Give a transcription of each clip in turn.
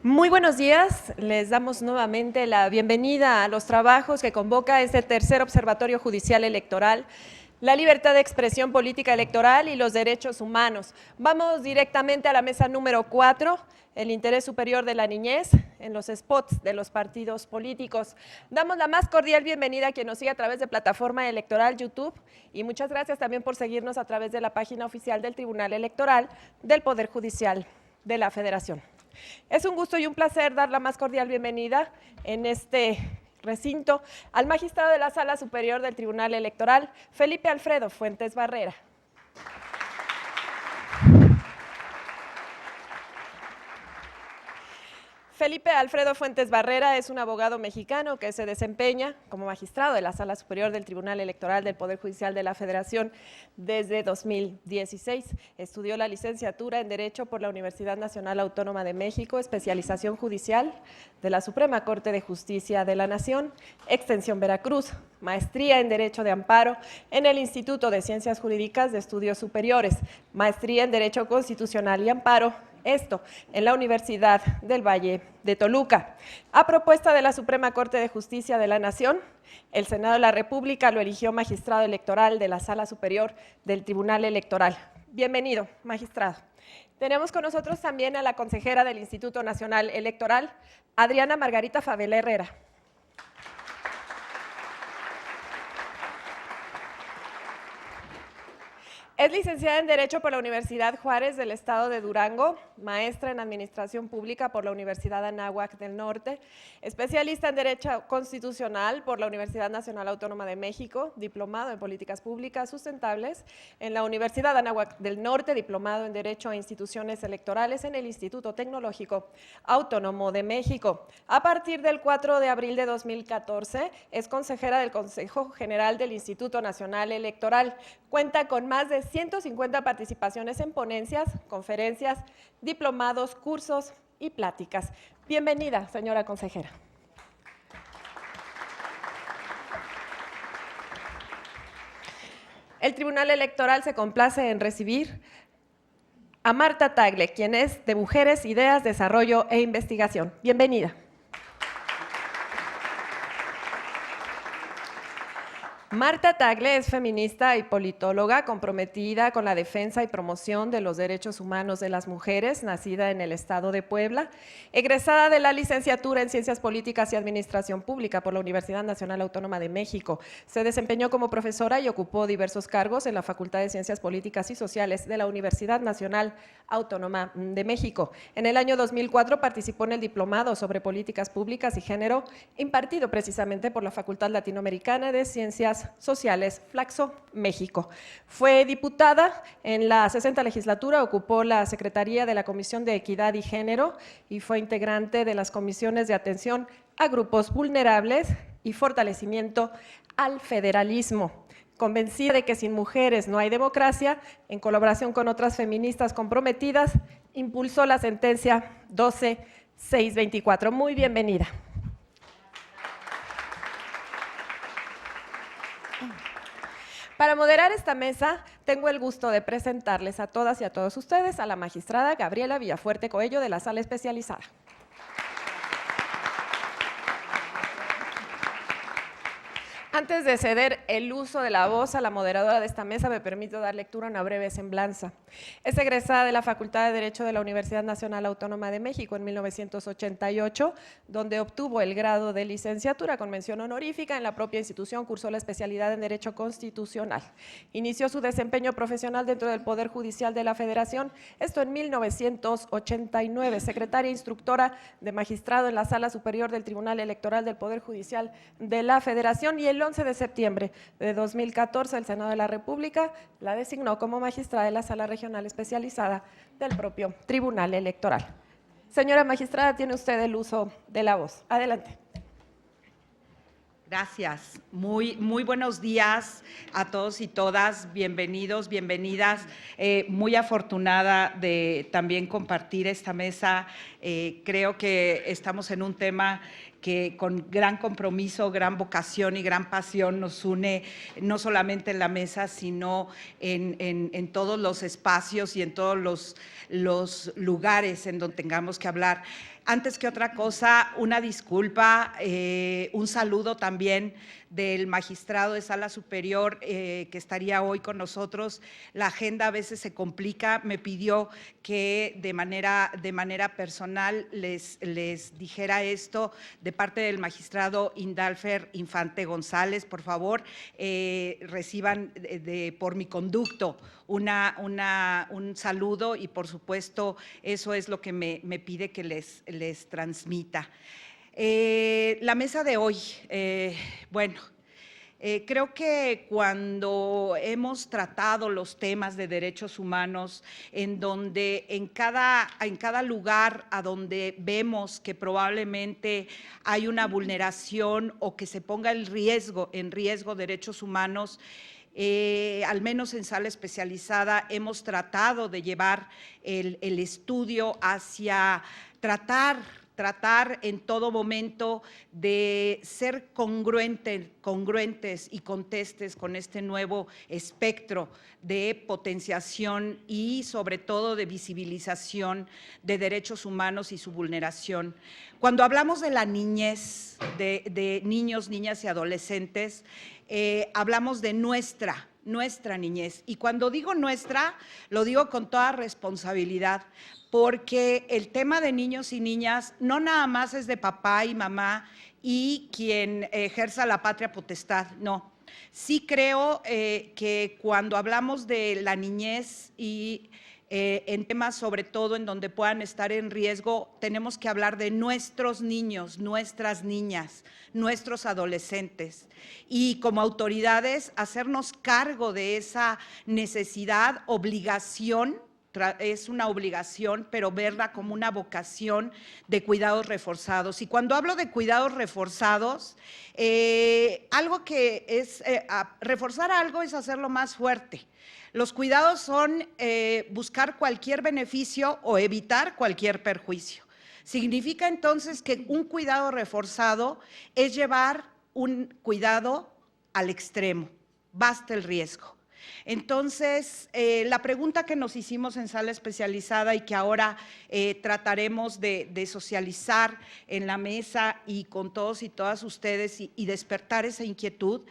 Muy buenos días, les damos nuevamente la bienvenida a los trabajos que convoca este tercer Observatorio Judicial Electoral, la libertad de expresión política electoral y los derechos humanos. Vamos directamente a la mesa número 4, el interés superior de la niñez en los spots de los partidos políticos. Damos la más cordial bienvenida a quien nos sigue a través de plataforma electoral YouTube y muchas gracias también por seguirnos a través de la página oficial del Tribunal Electoral del Poder Judicial de la Federación. Es un gusto y un placer dar la más cordial bienvenida en este recinto al magistrado de la Sala Superior del Tribunal Electoral, Felipe Alfredo Fuentes Barrera. Felipe Alfredo Fuentes Barrera es un abogado mexicano que se desempeña como magistrado de la Sala Superior del Tribunal Electoral del Poder Judicial de la Federación desde 2016. Estudió la licenciatura en Derecho por la Universidad Nacional Autónoma de México, especialización judicial de la Suprema Corte de Justicia de la Nación, Extensión Veracruz, maestría en Derecho de Amparo en el Instituto de Ciencias Jurídicas de Estudios Superiores, maestría en Derecho Constitucional y Amparo, esto en la Universidad del Valle de Toluca. A propuesta de la Suprema Corte de Justicia de la Nación, el Senado de la República lo eligió magistrado electoral de la Sala Superior del Tribunal Electoral. Bienvenido, magistrado. Tenemos con nosotros también a la consejera del Instituto Nacional Electoral, Adriana Margarita Favela Herrera. Es licenciada en Derecho por la Universidad Juárez del Estado de Durango, maestra en Administración Pública por la Universidad Anáhuac del Norte, especialista en Derecho Constitucional por la Universidad Nacional Autónoma de México, diplomado en Políticas Públicas Sustentables en la Universidad Anáhuac del Norte, diplomado en Derecho a Instituciones Electorales en el Instituto Tecnológico Autónomo de México. A partir del 4 de abril de 2014 es consejera del Consejo General del Instituto Nacional Electoral. Cuenta con más de 150 participaciones en ponencias, conferencias, diplomados, cursos y pláticas. Bienvenida, señora consejera. El Tribunal Electoral se complace en recibir a Marta Tagle, quien es de Mujeres, Ideas, Desarrollo e Investigación. Bienvenida. Marta Tagle es feminista y politóloga comprometida con la defensa y promoción de los derechos humanos de las mujeres, nacida en el estado de Puebla, egresada de la licenciatura en Ciencias Políticas y Administración Pública por la Universidad Nacional Autónoma de México. Se desempeñó como profesora y ocupó diversos cargos en la Facultad de Ciencias Políticas y Sociales de la Universidad Nacional Autónoma de México. En el año 2004 participó en el Diplomado sobre Políticas Públicas y Género, impartido precisamente por la Facultad Latinoamericana de Ciencias Sociales, Flaxo, México. Fue diputada en la 60ª legislatura, ocupó la Secretaría de la Comisión de Equidad y Género y fue integrante de las comisiones de atención a grupos vulnerables y fortalecimiento al federalismo. Convencida de que sin mujeres no hay democracia, en colaboración con otras feministas comprometidas, impulsó la sentencia 12624. Muy bienvenida. Para moderar esta mesa, tengo el gusto de presentarles a todas y a todos ustedes a la magistrada Gabriela Villafuerte Coello de la Sala Especializada. Antes de ceder el uso de la voz a la moderadora de esta mesa, me permito dar lectura a una breve semblanza. Es egresada de la Facultad de Derecho de la Universidad Nacional Autónoma de México en 1988, donde obtuvo el grado de licenciatura con mención honorífica. En la propia institución cursó la especialidad en Derecho Constitucional. Inició su desempeño profesional dentro del Poder Judicial de la Federación, esto en 1989, secretaria instructora de magistrado en la Sala Superior del Tribunal Electoral del Poder Judicial de la Federación, y el 11 de septiembre de 2014 el Senado de la República la designó como magistrada de la Sala Regional Especializada del propio Tribunal Electoral. Señora magistrada, tiene usted el uso de la voz. Adelante. Gracias. Muy buenos días a todos y todas. Bienvenidos, bienvenidas. Muy afortunada de también compartir esta mesa. Creo que estamos en un tema que con gran compromiso, gran vocación y gran pasión nos une no solamente en la mesa, sino en todos los espacios y en todos los lugares en donde tengamos que hablar. Antes que otra cosa, una disculpa, un saludo también del magistrado de Sala Superior que estaría hoy con nosotros. La agenda a veces se complica, me pidió que de manera personal les dijera esto de parte del magistrado Indalfer Infante González. Por favor, reciban por mi conducto un saludo y por supuesto eso es lo que me pide que les transmita. La mesa de hoy, creo que cuando hemos tratado los temas de derechos humanos, en donde en cada lugar a donde vemos que probablemente hay una vulneración o que se ponga en riesgo derechos humanos, al menos en Sala Especializada hemos tratado de llevar el estudio hacia tratar en todo momento de ser congruentes y contestes con este nuevo espectro de potenciación y sobre todo de visibilización de derechos humanos y su vulneración. Cuando hablamos de la niñez, de niños, niñas y adolescentes, hablamos de nuestra niñez. Y cuando digo nuestra, lo digo con toda responsabilidad, porque el tema de niños y niñas no nada más es de papá y mamá y quien ejerza la patria potestad, no. Sí creo que cuando hablamos de la niñez y en temas sobre todo en donde puedan estar en riesgo, tenemos que hablar de nuestros niños, nuestras niñas, nuestros adolescentes y como autoridades hacernos cargo de esa necesidad, obligación. Es una obligación, pero verla como una vocación de cuidados reforzados. Y cuando hablo de cuidados reforzados, algo que es, reforzar algo es hacerlo más fuerte. Los cuidados son buscar cualquier beneficio o evitar cualquier perjuicio. Significa entonces que un cuidado reforzado es llevar un cuidado al extremo, basta el riesgo. Entonces, la pregunta que nos hicimos en Sala Especializada y que ahora trataremos de socializar en la mesa y con todos y todas ustedes y despertar esa inquietud,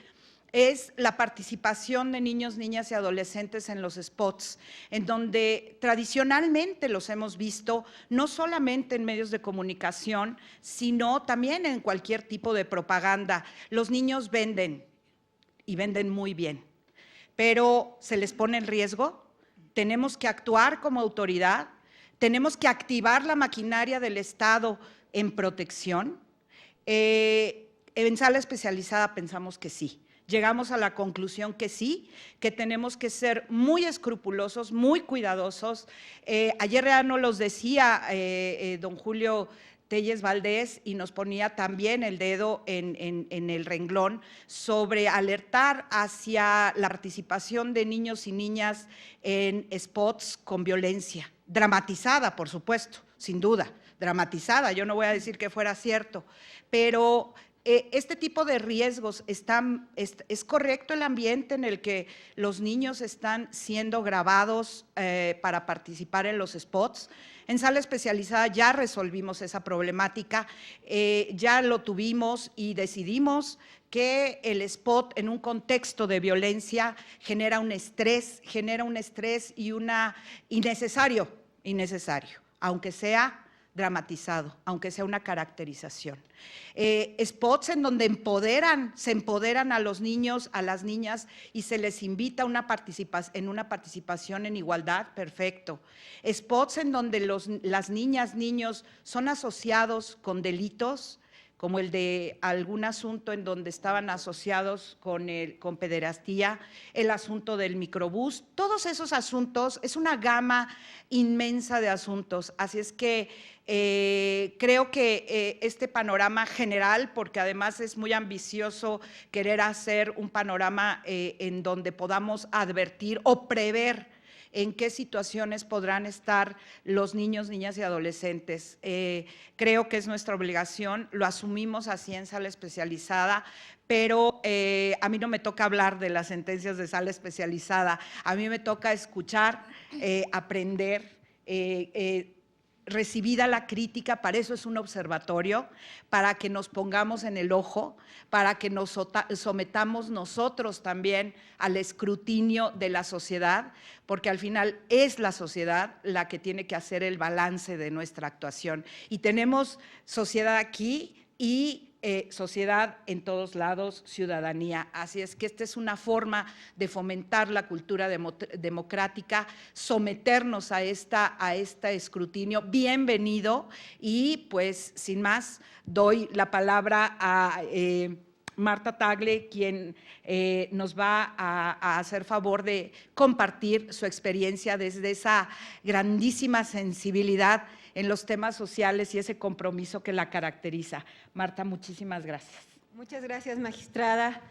es la participación de niños, niñas y adolescentes en los spots, en donde tradicionalmente los hemos visto, no solamente en medios de comunicación, sino también en cualquier tipo de propaganda. Los niños venden y venden muy bien, pero se les pone en riesgo. Tenemos que actuar como autoridad, tenemos que activar la maquinaria del Estado en protección. En Sala Especializada pensamos que sí. Llegamos a la conclusión que sí, que tenemos que ser muy escrupulosos, muy cuidadosos. Ayer ya nos los decía don Julio Telles Valdés y nos ponía también el dedo en el renglón sobre alertar hacia la participación de niños y niñas en spots con violencia, dramatizada, por supuesto, sin duda, dramatizada. Yo no voy a decir que fuera cierto, pero este tipo de riesgos es correcto el ambiente en el que los niños están siendo grabados para participar en los spots. En Sala Especializada ya resolvimos esa problemática, ya lo tuvimos y decidimos que el spot en un contexto de violencia genera un estrés y innecesario, aunque sea dramatizado, aunque sea una caracterización. Spots en donde se empoderan a los niños, a las niñas y se les invita a una participación en igualdad, perfecto. Spots en donde las niñas, niños son asociados con delitos, como el de algún asunto en donde estaban asociados con pederastía, el asunto del microbús, todos esos asuntos, es una gama inmensa de asuntos, así es que creo que este panorama general, porque además es muy ambicioso querer hacer un panorama en donde podamos advertir o prever en qué situaciones podrán estar los niños, niñas y adolescentes. Creo que es nuestra obligación, lo asumimos así en Sala Especializada, pero a mí no me toca hablar de las sentencias de Sala Especializada, a mí me toca escuchar, aprender, recibida la crítica, para eso es un observatorio, para que nos pongamos en el ojo, para que nos sometamos nosotros también al escrutinio de la sociedad, porque al final es la sociedad la que tiene que hacer el balance de nuestra actuación. Y tenemos sociedad aquí y sociedad en todos lados, ciudadanía. Así es que esta es una forma de fomentar la cultura democrática, someternos a este escrutinio. Bienvenido, y pues sin más doy la palabra a Marta Tagle, quien nos va a hacer favor de compartir su experiencia desde esa grandísima sensibilidad en los temas sociales y ese compromiso que la caracteriza. Marta, muchísimas gracias. Muchas gracias, magistrada,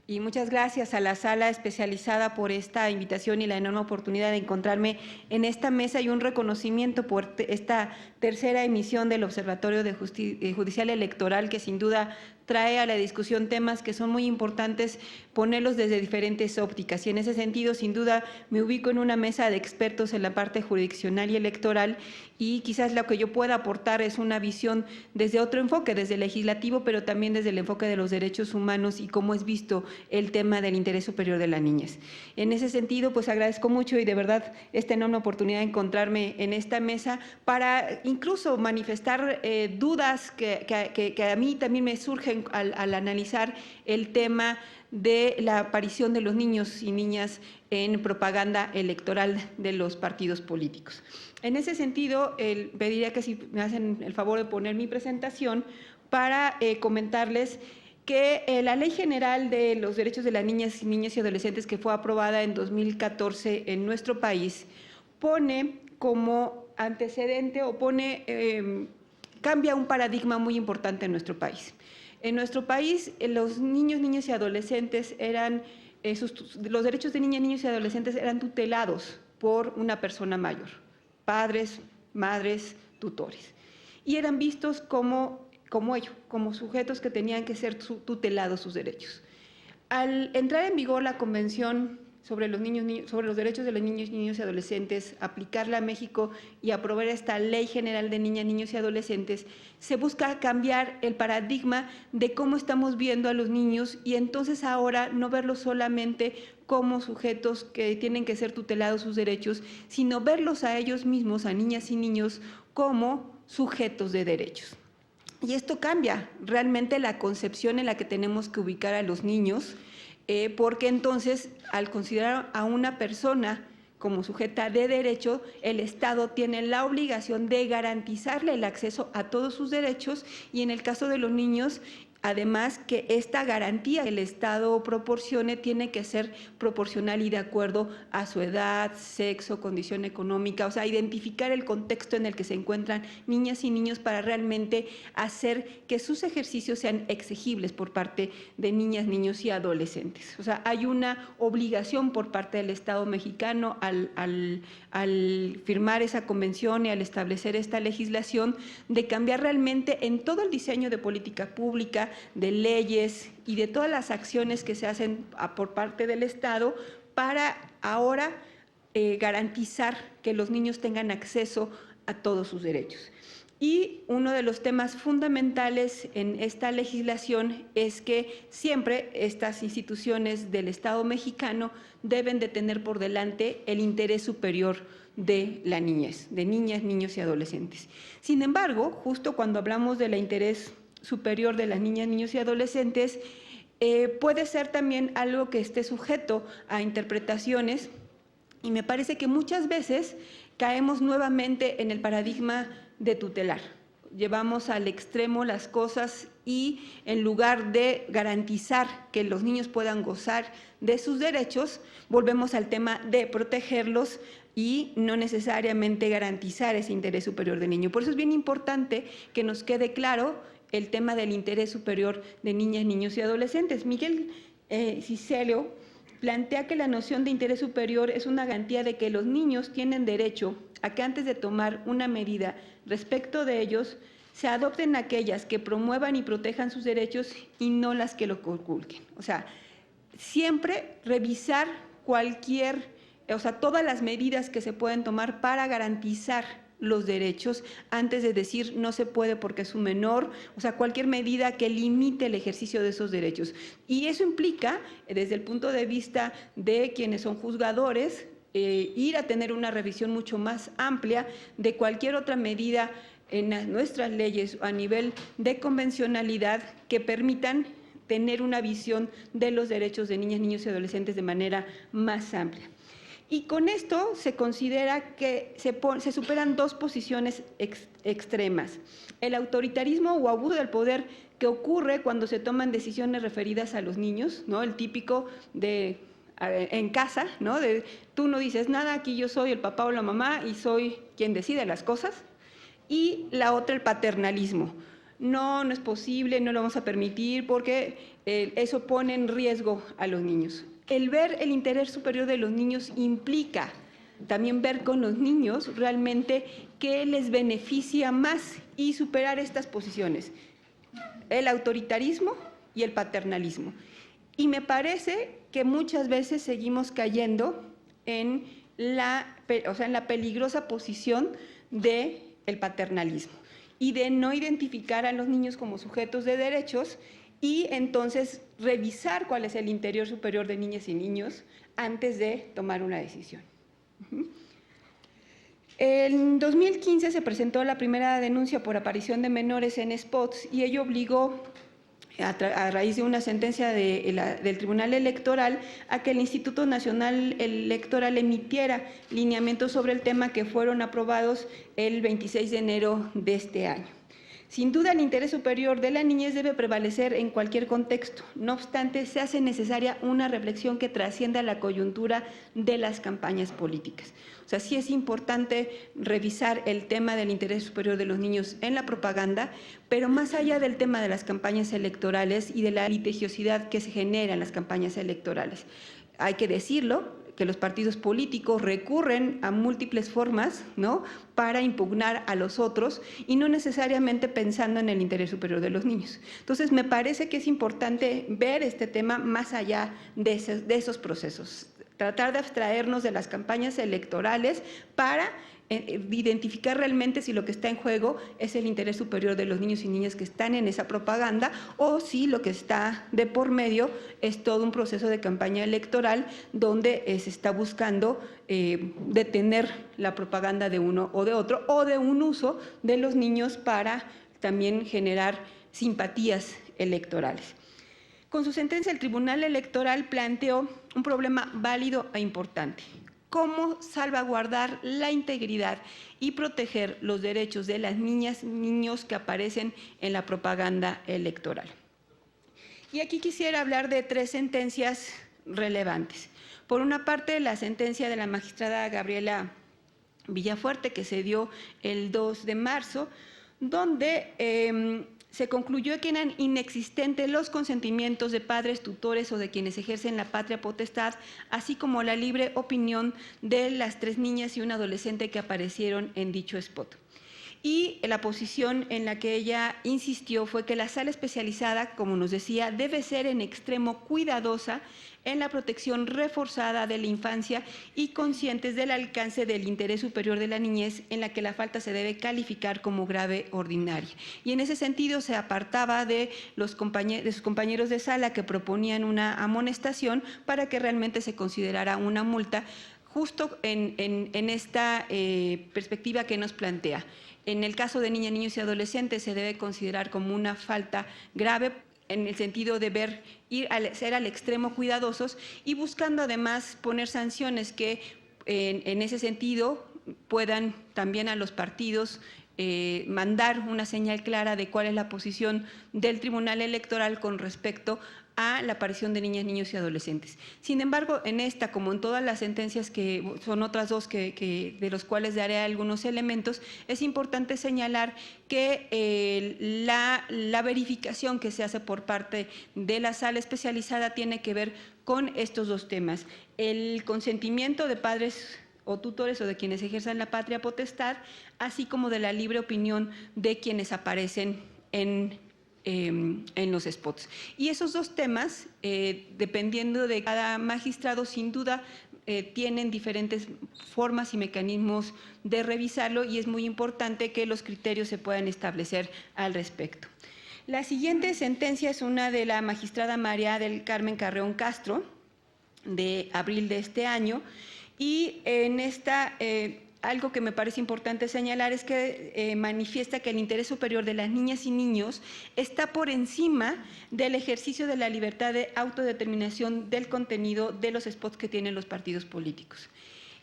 y muchas gracias a la sala especializada por esta invitación y la enorme oportunidad de encontrarme en esta mesa, y un reconocimiento por esta tercera emisión del Observatorio Judicial Electoral, que sin duda trae a la discusión temas que son muy importantes ponerlos desde diferentes ópticas. Y en ese sentido, sin duda, me ubico en una mesa de expertos en la parte jurisdiccional y electoral, y quizás lo que yo pueda aportar es una visión desde otro enfoque, desde el legislativo, pero también desde el enfoque de los derechos humanos y cómo es visto el tema del interés superior de la niñez. En ese sentido, pues agradezco mucho y de verdad esta enorme oportunidad de encontrarme en esta mesa para incluso manifestar dudas que a mí también me surgen al analizar el tema de la aparición de los niños y niñas en propaganda electoral de los partidos políticos. En ese sentido, pediría que si me hacen el favor de poner mi presentación para comentarles que la Ley General de los Derechos de las Niñas y Adolescentes, que fue aprobada en 2014 en nuestro país, pone como antecedente o cambia un paradigma muy importante en nuestro país. En nuestro país, los niños, niñas y adolescentes los derechos de niñas, niños y adolescentes eran tutelados por una persona mayor, padres, madres, tutores, y eran vistos como sujetos que tenían que ser tutelados sus derechos. Al entrar en vigor la Convención sobre los derechos de los niños, niños y adolescentes, aplicarla a México y aprobar esta Ley General de Niñas, Niños y Adolescentes, se busca cambiar el paradigma de cómo estamos viendo a los niños, y entonces ahora no verlos solamente como sujetos que tienen que ser tutelados sus derechos, sino verlos a ellos mismos, a niñas y niños, como sujetos de derechos. Y esto cambia realmente la concepción en la que tenemos que ubicar a los niños, porque entonces, al considerar a una persona como sujeta de derecho, el Estado tiene la obligación de garantizarle el acceso a todos sus derechos, y en el caso de los niños, además, que esta garantía que el Estado proporcione tiene que ser proporcional y de acuerdo a su edad, sexo, condición económica, o sea, identificar el contexto en el que se encuentran niñas y niños para realmente hacer que sus ejercicios sean exigibles por parte de niñas, niños y adolescentes. O sea, hay una obligación por parte del Estado mexicano al firmar esa convención y al establecer esta legislación de cambiar realmente en todo el diseño de política pública, de leyes y de todas las acciones que se hacen por parte del Estado para ahora garantizar que los niños tengan acceso a todos sus derechos. Y uno de los temas fundamentales en esta legislación es que siempre estas instituciones del Estado mexicano deben de tener por delante el interés superior de la niñez, de niñas, niños y adolescentes. Sin embargo, justo cuando hablamos del interés superior de las niñas, niños y adolescentes, puede ser también algo que esté sujeto a interpretaciones, y me parece que muchas veces caemos nuevamente en el paradigma de tutelar. Llevamos al extremo las cosas y en lugar de garantizar que los niños puedan gozar de sus derechos, volvemos al tema de protegerlos y no necesariamente garantizar ese interés superior del niño. Por eso es bien importante que nos quede claro el tema del interés superior de niñas, niños y adolescentes. Miguel Cicelio plantea que la noción de interés superior es una garantía de que los niños tienen derecho a que antes de tomar una medida respecto de ellos, se adopten aquellas que promuevan y protejan sus derechos y no las que lo conculquen. O sea, siempre revisar todas las medidas que se pueden tomar para garantizar los derechos antes de decir no se puede porque es un menor, o sea, cualquier medida que limite el ejercicio de esos derechos. Y eso implica, desde el punto de vista de quienes son juzgadores, ir a tener una revisión mucho más amplia de cualquier otra medida en nuestras leyes a nivel de convencionalidad que permitan tener una visión de los derechos de niñas, niños y adolescentes de manera más amplia. Y con esto se considera que se superan dos posiciones extremas. El autoritarismo o abuso del poder que ocurre cuando se toman decisiones referidas a los niños, ¿no? El típico de en casa, ¿no? De tú no dices nada, aquí yo soy el papá o la mamá y soy quien decide las cosas. Y la otra, el paternalismo. No, no es posible, no lo vamos a permitir porque eso pone en riesgo a los niños. El ver el interés superior de los niños implica también ver con los niños realmente qué les beneficia más y superar estas posiciones, el autoritarismo y el paternalismo. Y me parece que muchas veces seguimos cayendo en la peligrosa posición del paternalismo y de no identificar a los niños como sujetos de derechos y entonces revisar cuál es el interior superior de niñas y niños antes de tomar una decisión. En 2015 se presentó la primera denuncia por aparición de menores en spots y ello obligó, a raíz de una sentencia del Tribunal Electoral, a que el Instituto Nacional Electoral emitiera lineamientos sobre el tema que fueron aprobados el 26 de enero de este año. Sin duda, el interés superior de la niñez debe prevalecer en cualquier contexto. No obstante, se hace necesaria una reflexión que trascienda la coyuntura de las campañas políticas. O sea, sí es importante revisar el tema del interés superior de los niños en la propaganda, pero más allá del tema de las campañas electorales y de la litigiosidad que se genera en las campañas electorales. Hay que decirlo, que los partidos políticos recurren a múltiples formas, ¿no?, para impugnar a los otros y no necesariamente pensando en el interés superior de los niños. Entonces, me parece que es importante ver este tema más allá de esos procesos, tratar de abstraernos de las campañas electorales para identificar realmente si lo que está en juego es el interés superior de los niños y niñas que están en esa propaganda o si lo que está de por medio es todo un proceso de campaña electoral donde se está buscando detener la propaganda de uno o de otro o de un uso de los niños para también generar simpatías electorales. Con su sentencia, el Tribunal Electoral planteó un problema válido e importante: cómo salvaguardar la integridad y proteger los derechos de las niñas y niños que aparecen en la propaganda electoral. Y aquí quisiera hablar de tres sentencias relevantes. Por una parte, la sentencia de la magistrada Gabriela Villafuerte, que se dio el 2 de marzo, donde se concluyó que eran inexistentes los consentimientos de padres, tutores o de quienes ejercen la patria potestad, así como la libre opinión de las 3 niñas y un adolescente que aparecieron en dicho spot. Y la posición en la que ella insistió fue que la sala especializada, como nos decía, debe ser en extremo cuidadosa en la protección reforzada de la infancia y conscientes del alcance del interés superior de la niñez, en la que la falta se debe calificar como grave ordinaria. Y en ese sentido se apartaba de sus compañeros de sala que proponían una amonestación para que realmente se considerara una multa, justo en esta perspectiva que nos plantea. En el caso de niñas, niños y adolescentes se debe considerar como una falta grave en el sentido de ser al extremo cuidadosos y buscando además poner sanciones que en ese sentido puedan también a los partidos mandar una señal clara de cuál es la posición del Tribunal Electoral con respecto a la aparición de niñas, niños y adolescentes. Sin embargo, en esta, como en todas las sentencias, que son otras dos de los cuales daré algunos elementos, es importante señalar que la verificación que se hace por parte de la sala especializada tiene que ver con estos dos temas: el consentimiento de padres o tutores o de quienes ejerzan la patria potestad, así como de la libre opinión de quienes aparecen en los spots. Y esos dos temas, dependiendo de cada magistrado, sin duda tienen diferentes formas y mecanismos de revisarlo y es muy importante que los criterios se puedan establecer al respecto. La siguiente sentencia es una de la magistrada María del Carmen Carreón Castro, de abril de este año, y en esta algo que me parece importante señalar es que manifiesta que el interés superior de las niñas y niños está por encima del ejercicio de la libertad de autodeterminación del contenido de los spots que tienen los partidos políticos.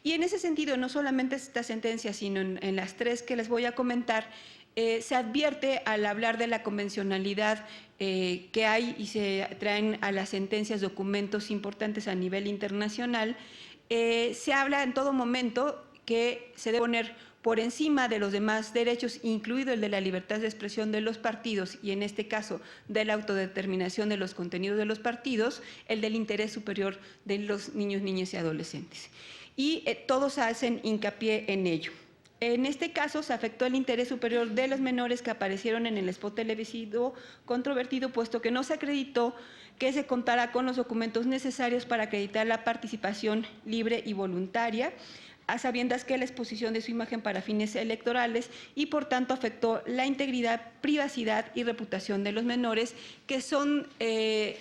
Y en ese sentido, no solamente esta sentencia, sino en las tres que les voy a comentar, se advierte al hablar de la convencionalidad que hay y se traen a las sentencias documentos importantes a nivel internacional, se habla en todo momento que se debe poner por encima de los demás derechos, incluido el de la libertad de expresión de los partidos y en este caso de la autodeterminación de los contenidos de los partidos, el del interés superior de los niños, niñas y adolescentes. Y todos hacen hincapié en ello. En este caso se afectó el interés superior de los menores que aparecieron en el spot televisivo controvertido, puesto que no se acreditó que se contara con los documentos necesarios para acreditar la participación libre y voluntaria, a sabiendas que la exposición de su imagen para fines electorales y por tanto afectó la integridad, privacidad y reputación de los menores, que son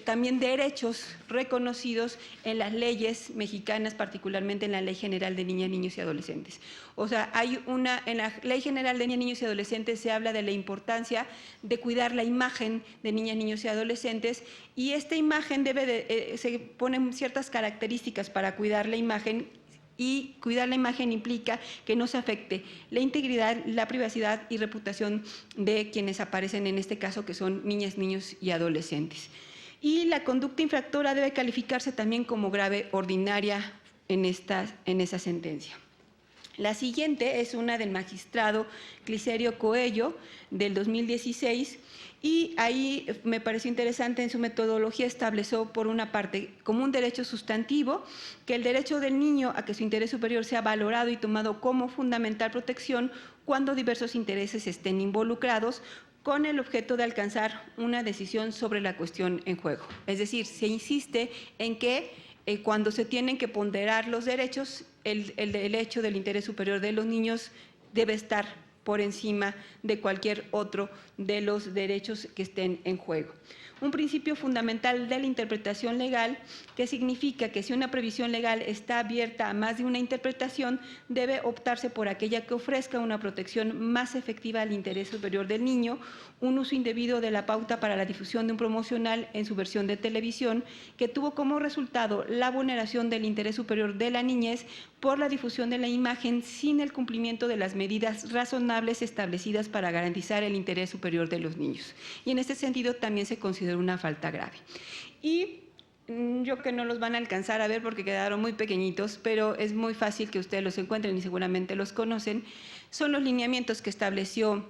también derechos reconocidos en las leyes mexicanas, particularmente en la Ley General de Niñas, Niños y Adolescentes. O sea, en la Ley General de Niñas, Niños y Adolescentes se habla de la importancia de cuidar la imagen de niñas, niños y adolescentes y esta imagen se ponen ciertas características para cuidar la imagen. Y cuidar la imagen implica que no se afecte la integridad, la privacidad y reputación de quienes aparecen en este caso, que son niñas, niños y adolescentes. Y la conducta infractora debe calificarse también como grave ordinaria en esa sentencia. La siguiente es una del magistrado Cliserio Coello del 2016 y ahí me pareció interesante en su metodología estableció por una parte como un derecho sustantivo que el derecho del niño a que su interés superior sea valorado y tomado como fundamental protección cuando diversos intereses estén involucrados con el objeto de alcanzar una decisión sobre la cuestión en juego. Es decir, se insiste en que cuando se tienen que ponderar los derechos, el derecho del interés superior de los niños debe estar por encima de cualquier otro de los derechos que estén en juego. Un principio fundamental de la interpretación legal que significa que si una previsión legal está abierta a más de una interpretación, debe optarse por aquella que ofrezca una protección más efectiva al interés superior del niño, un uso indebido de la pauta para la difusión de un promocional en su versión de televisión, que tuvo como resultado la vulneración del interés superior de la niñez por la difusión de la imagen sin el cumplimiento de las medidas razonables establecidas para garantizar el interés superior de los niños. Y en este sentido también se considera una falta grave. Y yo creo que no los van a alcanzar a ver porque quedaron muy pequeñitos, pero es muy fácil que ustedes los encuentren y seguramente los conocen. Son los lineamientos que estableció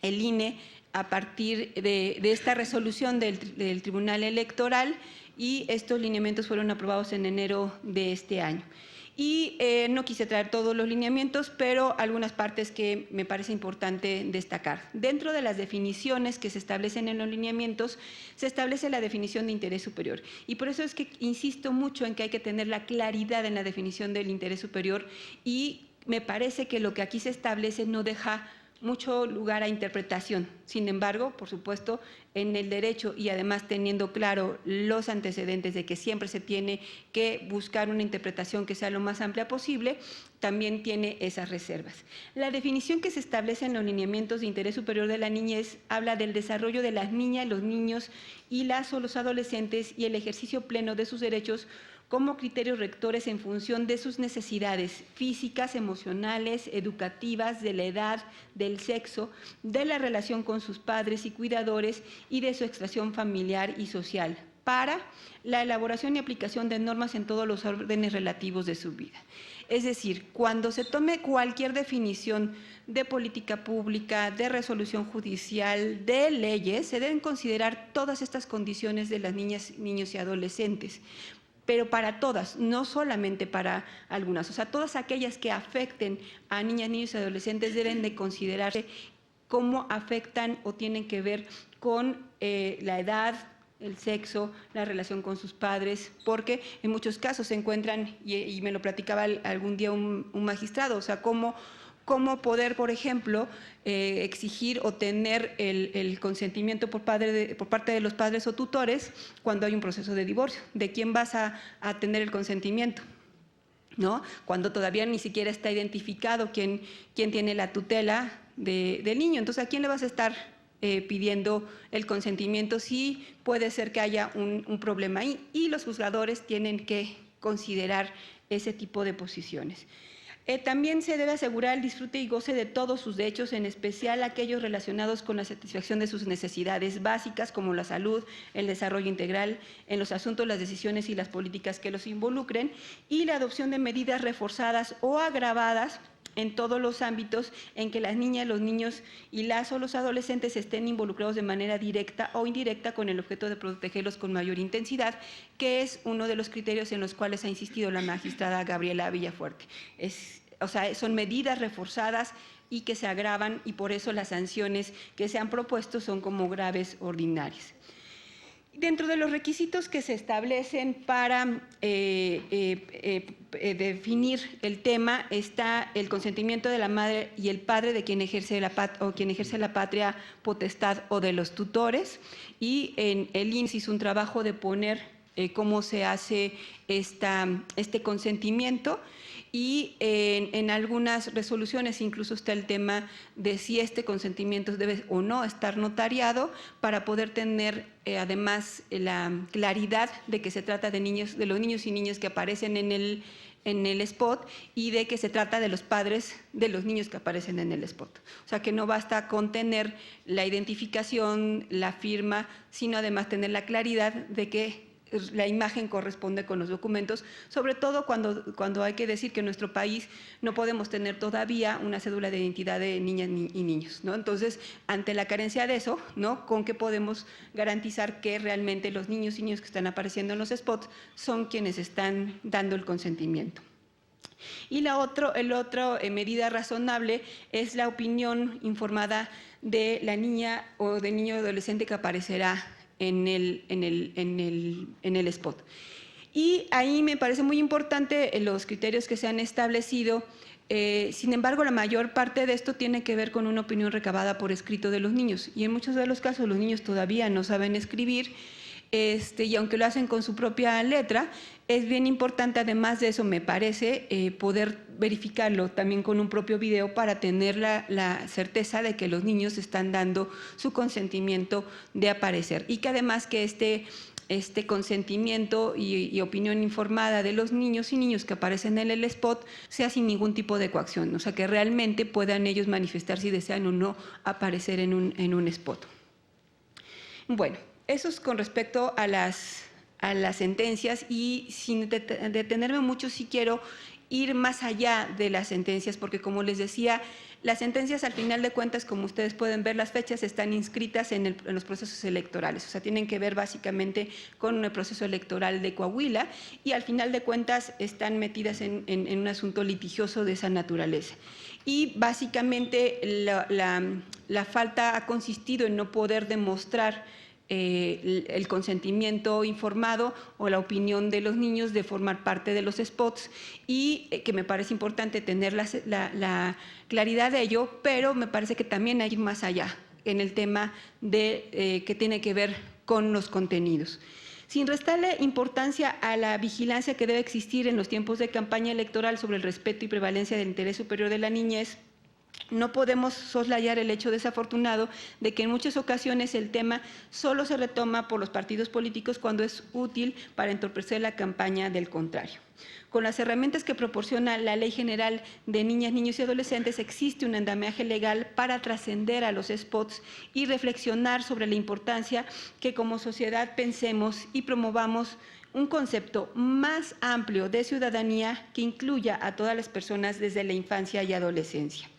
el INE a partir de esta resolución del Tribunal Electoral y estos lineamientos fueron aprobados en enero de este año. Y no quise traer todos los lineamientos, pero algunas partes que me parece importante destacar. Dentro de las definiciones que se establecen en los lineamientos, se establece la definición de interés superior. Y por eso es que insisto mucho en que hay que tener la claridad en la definición del interés superior y me parece que lo que aquí se establece no deja mucho lugar a interpretación. Sin embargo, por supuesto, en el derecho y además teniendo claro los antecedentes de que siempre se tiene que buscar una interpretación que sea lo más amplia posible, también tiene esas reservas. La definición que se establece en los lineamientos de interés superior de la niñez habla del desarrollo de las niñas, los niños y los adolescentes y el ejercicio pleno de sus derechos como criterios rectores en función de sus necesidades físicas, emocionales, educativas, de la edad, del sexo, de la relación con sus padres y cuidadores y de su extracción familiar y social, para la elaboración y aplicación de normas en todos los órdenes relativos de su vida. Es decir, cuando se tome cualquier definición de política pública, de resolución judicial, de leyes, se deben considerar todas estas condiciones de las niñas, niños y adolescentes, pero para todas, no solamente para algunas. O sea, todas aquellas que afecten a niñas, niños y adolescentes deben de considerarse cómo afectan o tienen que ver con la edad, el sexo, la relación con sus padres, porque en muchos casos se encuentran, y me lo platicaba algún día un magistrado, o sea, cómo poder, por ejemplo, exigir o tener el consentimiento por parte de los padres o tutores cuando hay un proceso de divorcio. ¿De quién vas a tener el consentimiento? ¿No? Cuando todavía ni siquiera está identificado quién tiene la tutela del niño. Entonces, ¿a quién le vas a estar pidiendo el consentimiento? Sí, puede ser que haya un problema ahí, y los juzgadores tienen que considerar ese tipo de posiciones. También se debe asegurar el disfrute y goce de todos sus derechos, en especial aquellos relacionados con la satisfacción de sus necesidades básicas, como la salud, el desarrollo integral, en los asuntos, las decisiones y las políticas que los involucren, y la adopción de medidas reforzadas o agravadas en todos los ámbitos en que las niñas, los niños y las o los adolescentes estén involucrados de manera directa o indirecta con el objeto de protegerlos con mayor intensidad, que es uno de los criterios en los cuales ha insistido la magistrada Gabriela Villafuerte. O sea, son medidas reforzadas y que se agravan, y por eso las sanciones que se han propuesto son como graves ordinarias. Dentro de los requisitos que se establecen para definir el tema está el consentimiento de la madre y el padre de quien ejerce la patria potestad o de los tutores, y en el INS hizo un trabajo de poner cómo se hace este consentimiento, y en algunas resoluciones incluso está el tema de si este consentimiento debe o no estar notariado, para poder tener además la claridad de que se trata de los niños y niñas que aparecen en el spot, y de que se trata de los padres de los niños que aparecen en el spot. O sea, que no basta con tener la identificación, la firma, sino además tener la claridad de que la imagen corresponde con los documentos, sobre todo cuando hay que decir que en nuestro país no podemos tener todavía una cédula de identidad de niñas y niños, ¿no? Entonces, ante la carencia de eso, ¿no?, ¿con qué podemos garantizar que realmente los niños y niñas que están apareciendo en los spots son quienes están dando el consentimiento? Y la otra medida razonable es la opinión informada de la niña o del niño o adolescente que aparecerá en el spot. Y ahí me parece muy importante los criterios que se han establecido. Sin embargo, la mayor parte de esto tiene que ver con una opinión recabada por escrito de los niños, y en muchos de los casos los niños todavía no saben escribir, y aunque lo hacen con su propia letra, es bien importante, además de eso, me parece, poder verificarlo también con un propio video para tener la certeza de que los niños están dando su consentimiento de aparecer, y que además que este consentimiento y opinión informada de los niños y niñas que aparecen en el spot sea sin ningún tipo de coacción, o sea, que realmente puedan ellos manifestar si desean o no aparecer en un spot. Bueno, eso es con respecto a las sentencias, y sin detenerme mucho, sí quiero ir más allá de las sentencias, porque como les decía, las sentencias, al final de cuentas, como ustedes pueden ver, las fechas están inscritas en los procesos electorales, o sea, tienen que ver básicamente con el proceso electoral de Coahuila, y al final de cuentas están metidas en un asunto litigioso de esa naturaleza. Y básicamente la falta ha consistido en no poder demostrar el consentimiento informado o la opinión de los niños de formar parte de los spots, y que me parece importante tener la claridad de ello, pero me parece que también hay más allá en el tema que tiene que ver con los contenidos. Sin restarle importancia a la vigilancia que debe existir en los tiempos de campaña electoral sobre el respeto y prevalencia del interés superior de la niñez, no podemos soslayar el hecho desafortunado de que en muchas ocasiones el tema solo se retoma por los partidos políticos cuando es útil para entorpecer la campaña del contrario. Con las herramientas que proporciona la Ley General de Niñas, Niños y Adolescentes, existe un andamiaje legal para trascender a los spots y reflexionar sobre la importancia que como sociedad pensemos y promovamos un concepto más amplio de ciudadanía que incluya a todas las personas desde la infancia y adolescencia.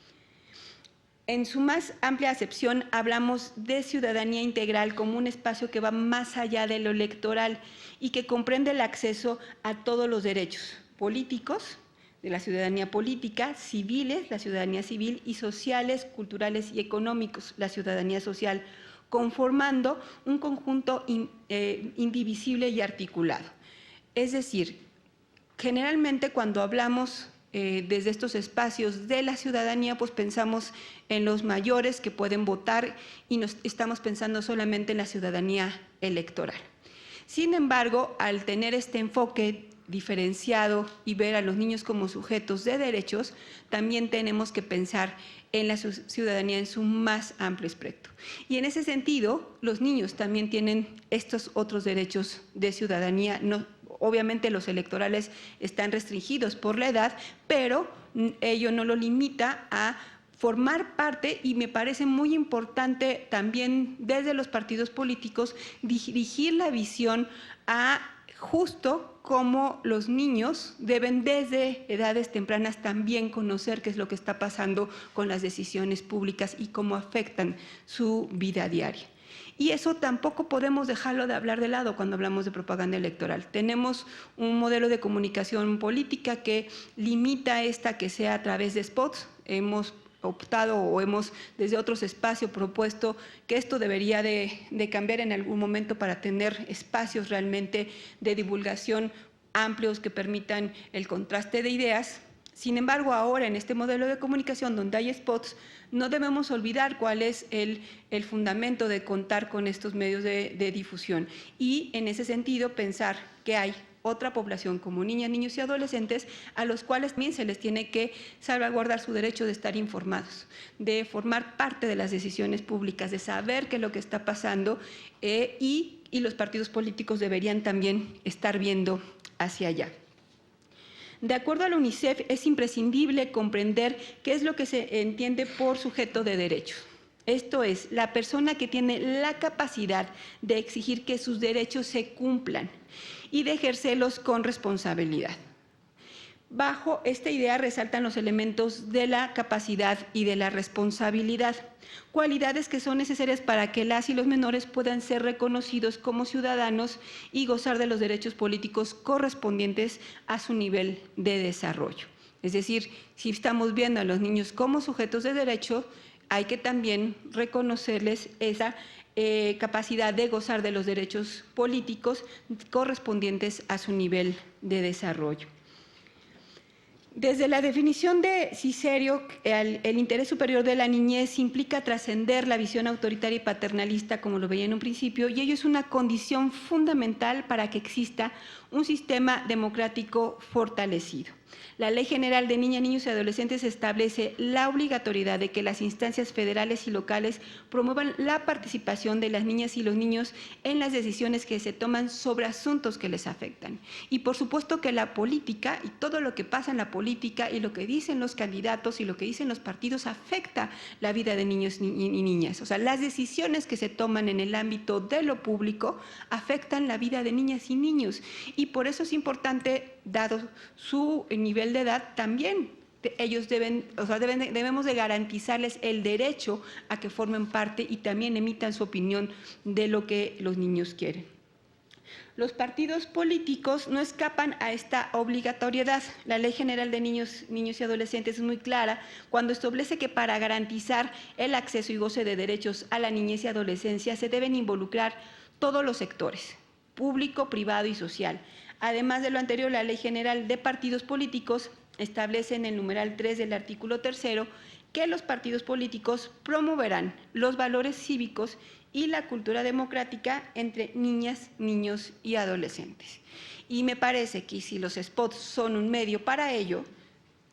En su más amplia acepción, hablamos de ciudadanía integral como un espacio que va más allá de lo electoral y que comprende el acceso a todos los derechos políticos, de la ciudadanía política, civiles, la ciudadanía civil, y sociales, culturales y económicos, la ciudadanía social, conformando un conjunto indivisible y articulado. Es decir, generalmente cuando hablamos desde estos espacios de la ciudadanía, pues pensamos en los mayores que pueden votar y estamos pensando solamente en la ciudadanía electoral. Sin embargo, al tener este enfoque diferenciado y ver a los niños como sujetos de derechos, también tenemos que pensar en la ciudadanía en su más amplio espectro. Y en ese sentido, los niños también tienen estos otros derechos de ciudadanía. Obviamente los electorales están restringidos por la edad, pero ello no lo limita a formar parte, y me parece muy importante también desde los partidos políticos dirigir la visión a justo cómo los niños deben desde edades tempranas también conocer qué es lo que está pasando con las decisiones públicas y cómo afectan su vida diaria. Y eso tampoco podemos dejarlo de hablar de lado cuando hablamos de propaganda electoral. Tenemos un modelo de comunicación política que limita esta que sea a través de spots. Hemos optado o hemos desde otros espacios propuesto que esto debería de cambiar en algún momento para tener espacios realmente de divulgación amplios que permitan el contraste de ideas. Sin embargo, ahora en este modelo de comunicación donde hay spots, no debemos olvidar cuál es el fundamento de contar con estos medios de difusión y en ese sentido pensar que hay otra población como niñas, niños y adolescentes a los cuales también se les tiene que salvaguardar su derecho de estar informados, de formar parte de las decisiones públicas, de saber qué es lo que está pasando y los partidos políticos deberían también estar viendo hacia allá. De acuerdo a la UNICEF, es imprescindible comprender qué es lo que se entiende por sujeto de derechos. Esto es, la persona que tiene la capacidad de exigir que sus derechos se cumplan y de ejercerlos con responsabilidad. Bajo esta idea resaltan los elementos de la capacidad y de la responsabilidad, cualidades que son necesarias para que las y los menores puedan ser reconocidos como ciudadanos y gozar de los derechos políticos correspondientes a su nivel de desarrollo. Es decir, si estamos viendo a los niños como sujetos de derecho, hay que también reconocerles esa capacidad de gozar de los derechos políticos correspondientes a su nivel de desarrollo. Desde la definición de Cicerio, el interés superior de la niñez implica trascender la visión autoritaria y paternalista, como lo veía en un principio, y ello es una condición fundamental para que exista un sistema democrático fortalecido. La Ley General de Niñas, Niños y Adolescentes establece la obligatoriedad de que las instancias federales y locales promuevan la participación de las niñas y los niños en las decisiones que se toman sobre asuntos que les afectan. Y por supuesto que la política y todo lo que pasa en la política y lo que dicen los candidatos y lo que dicen los partidos afecta la vida de niños y niñas. O sea, las decisiones que se toman en el ámbito de lo público afectan la vida de niñas y niños. Y por eso es importante, dado su nivel de edad, también ellos debemos de garantizarles el derecho a que formen parte y también emitan su opinión de lo que los niños quieren. Los partidos políticos no escapan a esta obligatoriedad. La Ley General de Niños y Adolescentes es muy clara cuando establece que para garantizar el acceso y goce de derechos a la niñez y adolescencia se deben involucrar todos los sectores, público, privado y social. Además de lo anterior, la Ley General de Partidos Políticos establece en el numeral 3 del artículo 3 que los partidos políticos promoverán los valores cívicos y la cultura democrática entre niñas, niños y adolescentes. Y me parece que si los spots son un medio para ello,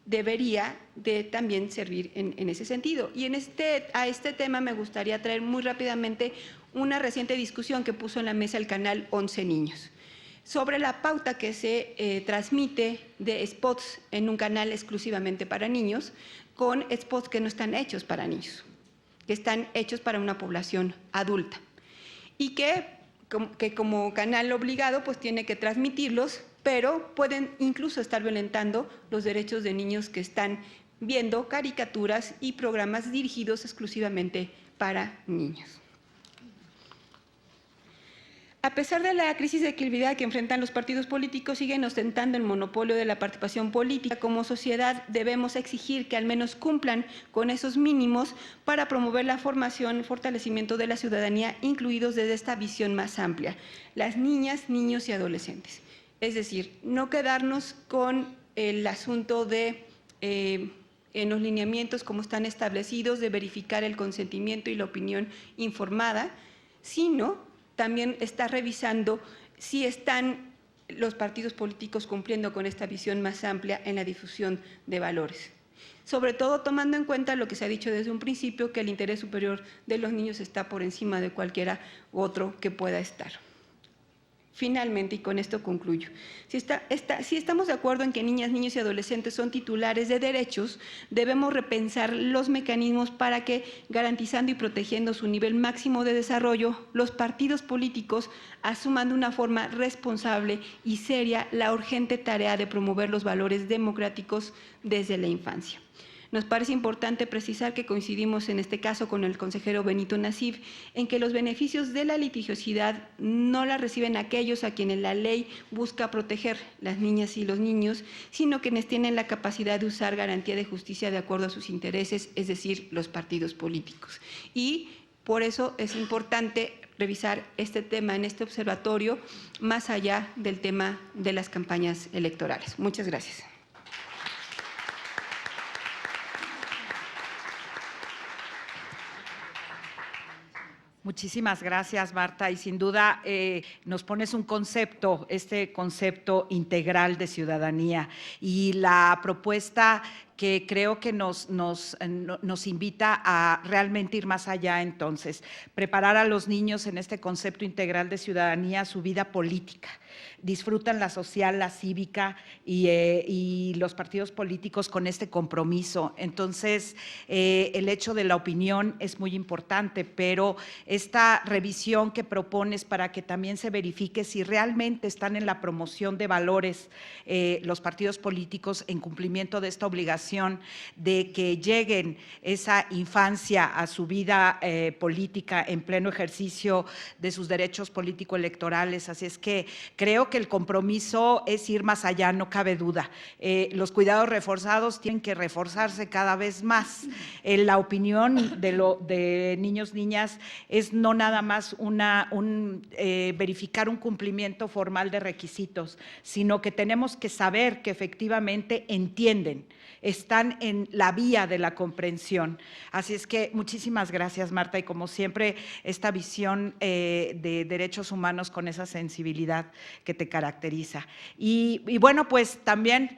debería de también servir en ese sentido. Y a este tema me gustaría traer muy rápidamente una reciente discusión que puso en la mesa el canal 11 Niños sobre la pauta que se transmite de spots en un canal exclusivamente para niños, con spots que no están hechos para niños, que están hechos para una población adulta y que como canal obligado pues tiene que transmitirlos, pero pueden incluso estar violentando los derechos de niños que están viendo caricaturas y programas dirigidos exclusivamente para niños. A pesar de la crisis de equilibrio que enfrentan los partidos políticos, siguen ostentando el monopolio de la participación política. Como sociedad debemos exigir que al menos cumplan con esos mínimos para promover la formación y fortalecimiento de la ciudadanía, incluidos desde esta visión más amplia, las niñas, niños y adolescentes. Es decir, no quedarnos con el asunto de, en los lineamientos como están establecidos, de verificar el consentimiento y la opinión informada, sino también está revisando si están los partidos políticos cumpliendo con esta visión más amplia en la difusión de valores. Sobre todo tomando en cuenta lo que se ha dicho desde un principio, que el interés superior de los niños está por encima de cualquiera otro que pueda estar. Finalmente, y con esto concluyo, si estamos de acuerdo en que niñas, niños y adolescentes son titulares de derechos, debemos repensar los mecanismos para que, garantizando y protegiendo su nivel máximo de desarrollo, los partidos políticos asuman de una forma responsable y seria la urgente tarea de promover los valores democráticos desde la infancia. Nos parece importante precisar que coincidimos en este caso con el consejero Benito Nasif en que los beneficios de la litigiosidad no la reciben aquellos a quienes la ley busca proteger, las niñas y los niños, sino quienes tienen la capacidad de usar garantía de justicia de acuerdo a sus intereses, es decir, los partidos políticos. Y por eso es importante revisar este tema en este observatorio, más allá del tema de las campañas electorales. Muchas gracias. Muchísimas gracias, Marta, y sin duda nos pones un concepto, este concepto integral de ciudadanía, y la propuesta que creo que nos invita a realmente ir más allá. Entonces, preparar a los niños en este concepto integral de ciudadanía, su vida política. Disfrutan la social, la cívica y los partidos políticos con este compromiso. Entonces, el hecho de la opinión es muy importante, pero esta revisión que propones para que también se verifique si realmente están en la promoción de valores los partidos políticos en cumplimiento de esta obligación de que lleguen esa infancia a su vida política en pleno ejercicio de sus derechos político-electorales. Así es que creo que el compromiso es ir más allá, no cabe duda. Los cuidados reforzados tienen que reforzarse cada vez más. La opinión de niños, niñas, es no nada más verificar un cumplimiento formal de requisitos, sino que tenemos que saber que efectivamente entienden, están en la vía de la comprensión. Así es que muchísimas gracias, Marta, y como siempre, esta visión de derechos humanos con esa sensibilidad que te caracteriza. Y bueno, pues también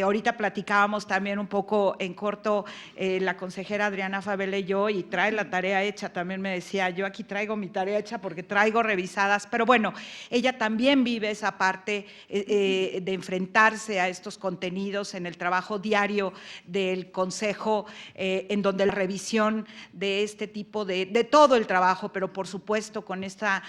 ahorita platicábamos también un poco en corto la consejera Adriana Fabela y yo, y trae la tarea hecha, también me decía, yo aquí traigo mi tarea hecha porque traigo revisadas, pero bueno, ella también vive esa parte de enfrentarse a estos contenidos en el trabajo diario del Consejo, en donde la revisión de este tipo de todo el trabajo, pero por supuesto con esta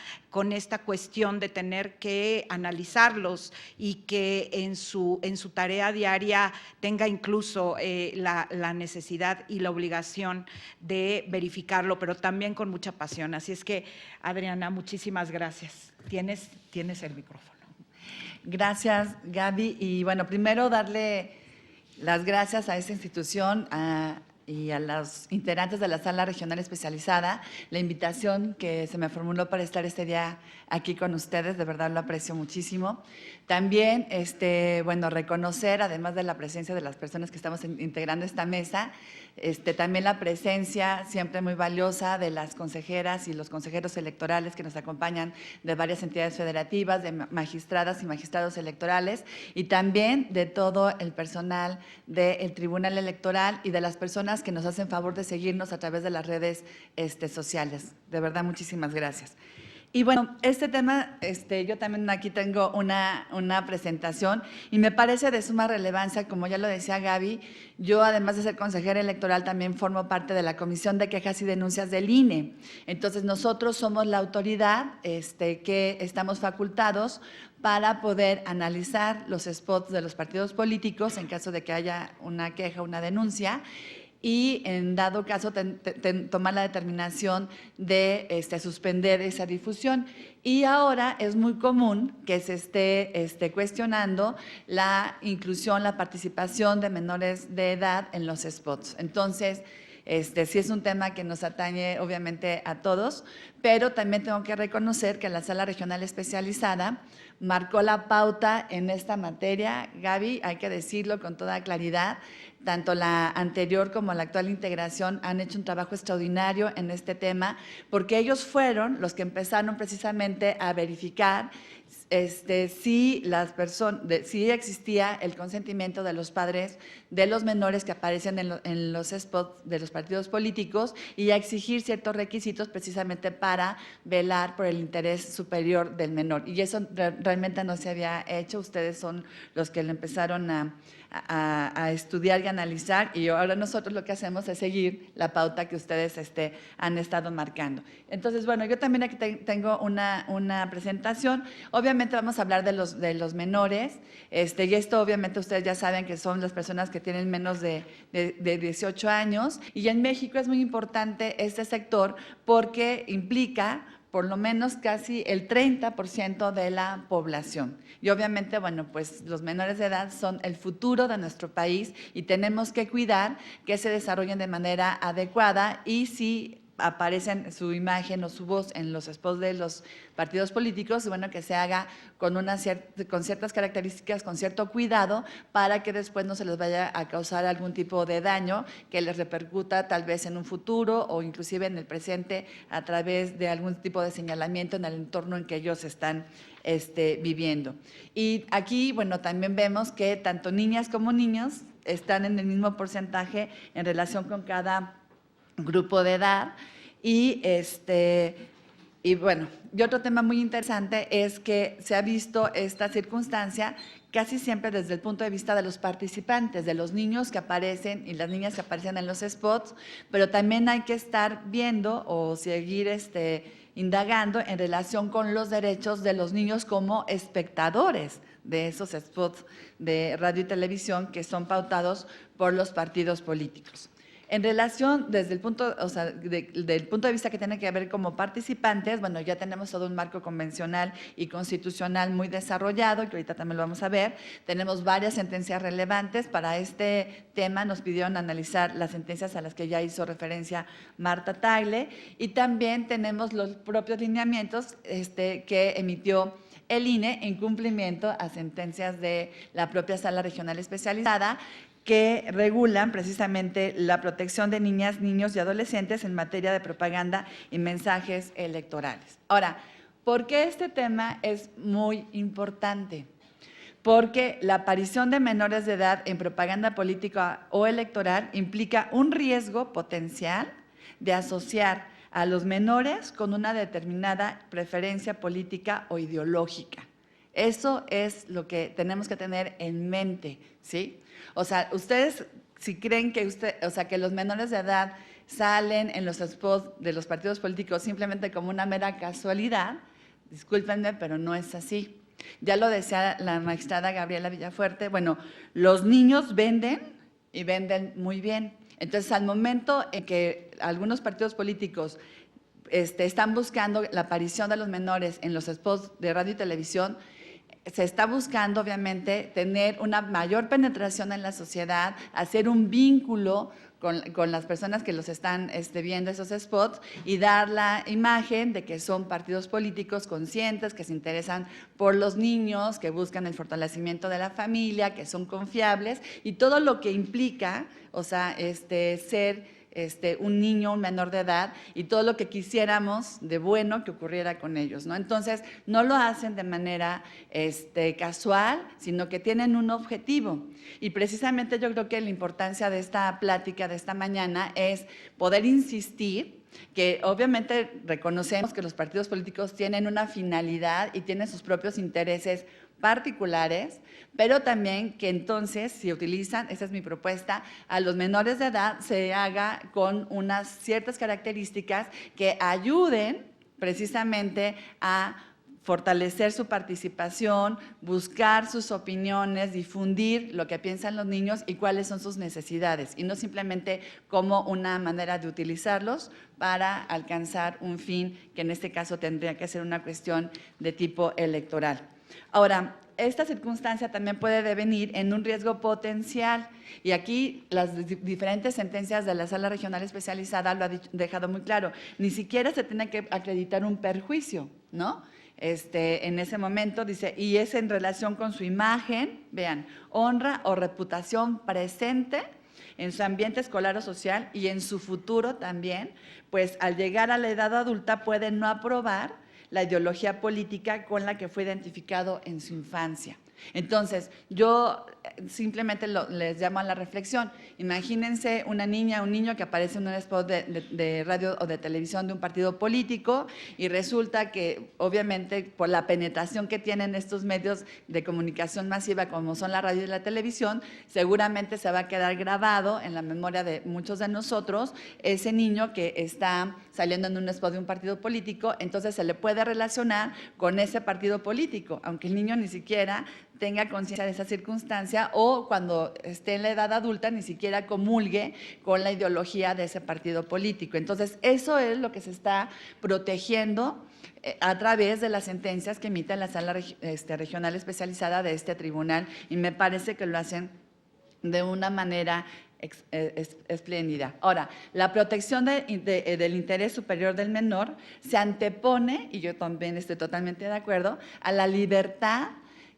cuestión de tener que analizarlos y que en su tarea diaria tenga incluso la necesidad y la obligación de verificarlo, pero también con mucha pasión. Así es que, Adriana, muchísimas gracias. Tienes el micrófono. Gracias, Gaby. Y bueno, primero darle las gracias a esta institución y a los integrantes de la Sala Regional Especializada, la invitación que se me formuló para estar este día aquí con ustedes, de verdad lo aprecio muchísimo. También, bueno, reconocer, además de la presencia de las personas que estamos integrando esta mesa, también la presencia siempre muy valiosa de las consejeras y los consejeros electorales que nos acompañan de varias entidades federativas, de magistradas y magistrados electorales, y también de todo el personal del Tribunal Electoral y de las personas que nos hacen favor de seguirnos a través de las redes sociales. De verdad, muchísimas gracias. Y bueno, este tema, yo también aquí tengo una presentación y me parece de suma relevancia, como ya lo decía Gaby. Yo, además de ser consejera electoral, también formo parte de la Comisión de Quejas y Denuncias del INE. Entonces, nosotros somos la autoridad que estamos facultados para poder analizar los spots de los partidos políticos en caso de que haya una queja, una denuncia, y en dado caso tomar la determinación de suspender esa difusión. Y ahora es muy común que se esté cuestionando la inclusión, la participación de menores de edad en los spots. Entonces, sí es un tema que nos atañe obviamente a todos, pero también tengo que reconocer que la Sala Regional Especializada marcó la pauta en esta materia. Gaby, hay que decirlo con toda claridad, tanto la anterior como la actual integración han hecho un trabajo extraordinario en este tema, porque ellos fueron los que empezaron precisamente a verificar si existía el consentimiento de los padres de los menores que aparecen en los spots de los partidos políticos y a exigir ciertos requisitos precisamente para velar por el interés superior del menor. Y eso realmente no se había hecho. Ustedes son los que lo empezaron a estudiar y analizar, y ahora nosotros lo que hacemos es seguir la pauta que ustedes han estado marcando. Entonces, bueno, yo también aquí tengo una presentación. Obviamente vamos a hablar de los menores, y esto obviamente ustedes ya saben que son las personas que tienen menos de 18 años, y en México es muy importante este sector porque implica por lo menos casi el 30% de la población. Y obviamente, bueno, pues los menores de edad son el futuro de nuestro país y tenemos que cuidar que se desarrollen de manera adecuada, y si aparecen su imagen o su voz en los spots de los partidos políticos, bueno, que se haga con ciertas características, con cierto cuidado, para que después no se les vaya a causar algún tipo de daño que les repercuta tal vez en un futuro o inclusive en el presente a través de algún tipo de señalamiento en el entorno en que ellos están viviendo. Y aquí, bueno, también vemos que tanto niñas como niños están en el mismo porcentaje en relación con cada grupo de edad. Y bueno, y otro tema muy interesante es que se ha visto esta circunstancia casi siempre desde el punto de vista de los participantes, de los niños que aparecen y las niñas que aparecen en los spots, pero también hay que estar viendo o seguir indagando en relación con los derechos de los niños como espectadores de esos spots de radio y televisión que son pautados por los partidos políticos. En relación, desde el punto, del punto de vista que tiene que ver como participantes, bueno, ya tenemos todo un marco convencional y constitucional muy desarrollado, que ahorita también lo vamos a ver. Tenemos varias sentencias relevantes. Para este tema nos pidieron analizar las sentencias a las que ya hizo referencia Marta Tagle, y también tenemos los propios lineamientos que emitió el INE en cumplimiento a sentencias de la propia Sala Regional Especializada, que regulan precisamente la protección de niñas, niños y adolescentes en materia de propaganda y mensajes electorales. Ahora, ¿por qué este tema es muy importante? Porque la aparición de menores de edad en propaganda política o electoral implica un riesgo potencial de asociar a los menores con una determinada preferencia política o ideológica. Eso es lo que tenemos que tener en mente, ¿sí? O sea, ustedes si creen que que los menores de edad salen en los spots de los partidos políticos simplemente como una mera casualidad, discúlpenme, pero no es así. Ya lo decía la magistrada Gabriela Villafuerte, bueno, los niños venden y venden muy bien. Entonces, al momento en que algunos partidos políticos están buscando la aparición de los menores en los spots de radio y televisión, se está buscando, obviamente, tener una mayor penetración en la sociedad, hacer un vínculo con las personas que los están viendo esos spots y dar la imagen de que son partidos políticos conscientes, que se interesan por los niños, que buscan el fortalecimiento de la familia, que son confiables y todo lo que implica, ser un niño, un menor de edad y todo lo que quisiéramos de bueno que ocurriera con ellos, ¿no? Entonces, no lo hacen de manera casual, sino que tienen un objetivo. Y precisamente yo creo que la importancia de esta plática de esta mañana es poder insistir que obviamente reconocemos que los partidos políticos tienen una finalidad y tienen sus propios intereses particulares, pero también que entonces, si utilizan, esa es mi propuesta, a los menores de edad se haga con unas ciertas características que ayuden precisamente a fortalecer su participación, buscar sus opiniones, difundir lo que piensan los niños y cuáles son sus necesidades, y no simplemente como una manera de utilizarlos para alcanzar un fin que en este caso tendría que ser una cuestión de tipo electoral. Ahora, esta circunstancia también puede devenir en un riesgo potencial, y aquí las diferentes sentencias de la Sala Regional Especializada lo ha dejado muy claro. Ni siquiera se tiene que acreditar un perjuicio, ¿no? En ese momento dice, y es en relación con su imagen, vean, honra o reputación presente en su ambiente escolar o social y en su futuro también, pues al llegar a la edad adulta puede no aprobar la ideología política con la que fue identificado en su infancia. Entonces, yo simplemente les llamo a la reflexión. Imagínense una niña, un niño que aparece en un spot de radio o de televisión de un partido político, y resulta que, obviamente, por la penetración que tienen estos medios de comunicación masiva como son la radio y la televisión, seguramente se va a quedar grabado en la memoria de muchos de nosotros ese niño que está saliendo en un spot de un partido político. Entonces se le puede relacionar con ese partido político, aunque el niño ni siquiera tenga conciencia de esa circunstancia, o cuando esté en la edad adulta ni siquiera comulgue con la ideología de ese partido político. Entonces, eso es lo que se está protegiendo a través de las sentencias que emite la Sala Regional Especializada de este tribunal, y me parece que lo hacen de una manera espléndida. Ahora, la protección del interés superior del menor se antepone, y yo también estoy totalmente de acuerdo, a la libertad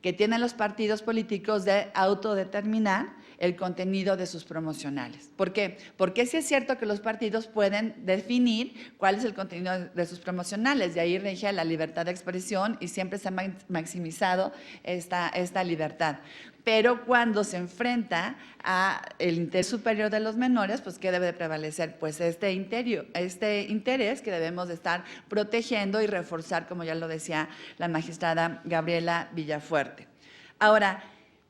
que tienen los partidos políticos de autodeterminar el contenido de sus promocionales. ¿Por qué? Porque sí es cierto que los partidos pueden definir cuál es el contenido de sus promocionales, de ahí rige la libertad de expresión y siempre se ha maximizado esta libertad. Pero cuando se enfrenta a el interés superior de los menores, pues ¿qué debe de prevalecer? Pues este interés que debemos de estar protegiendo y reforzar, como ya lo decía la magistrada Gabriela Villafuerte. Ahora,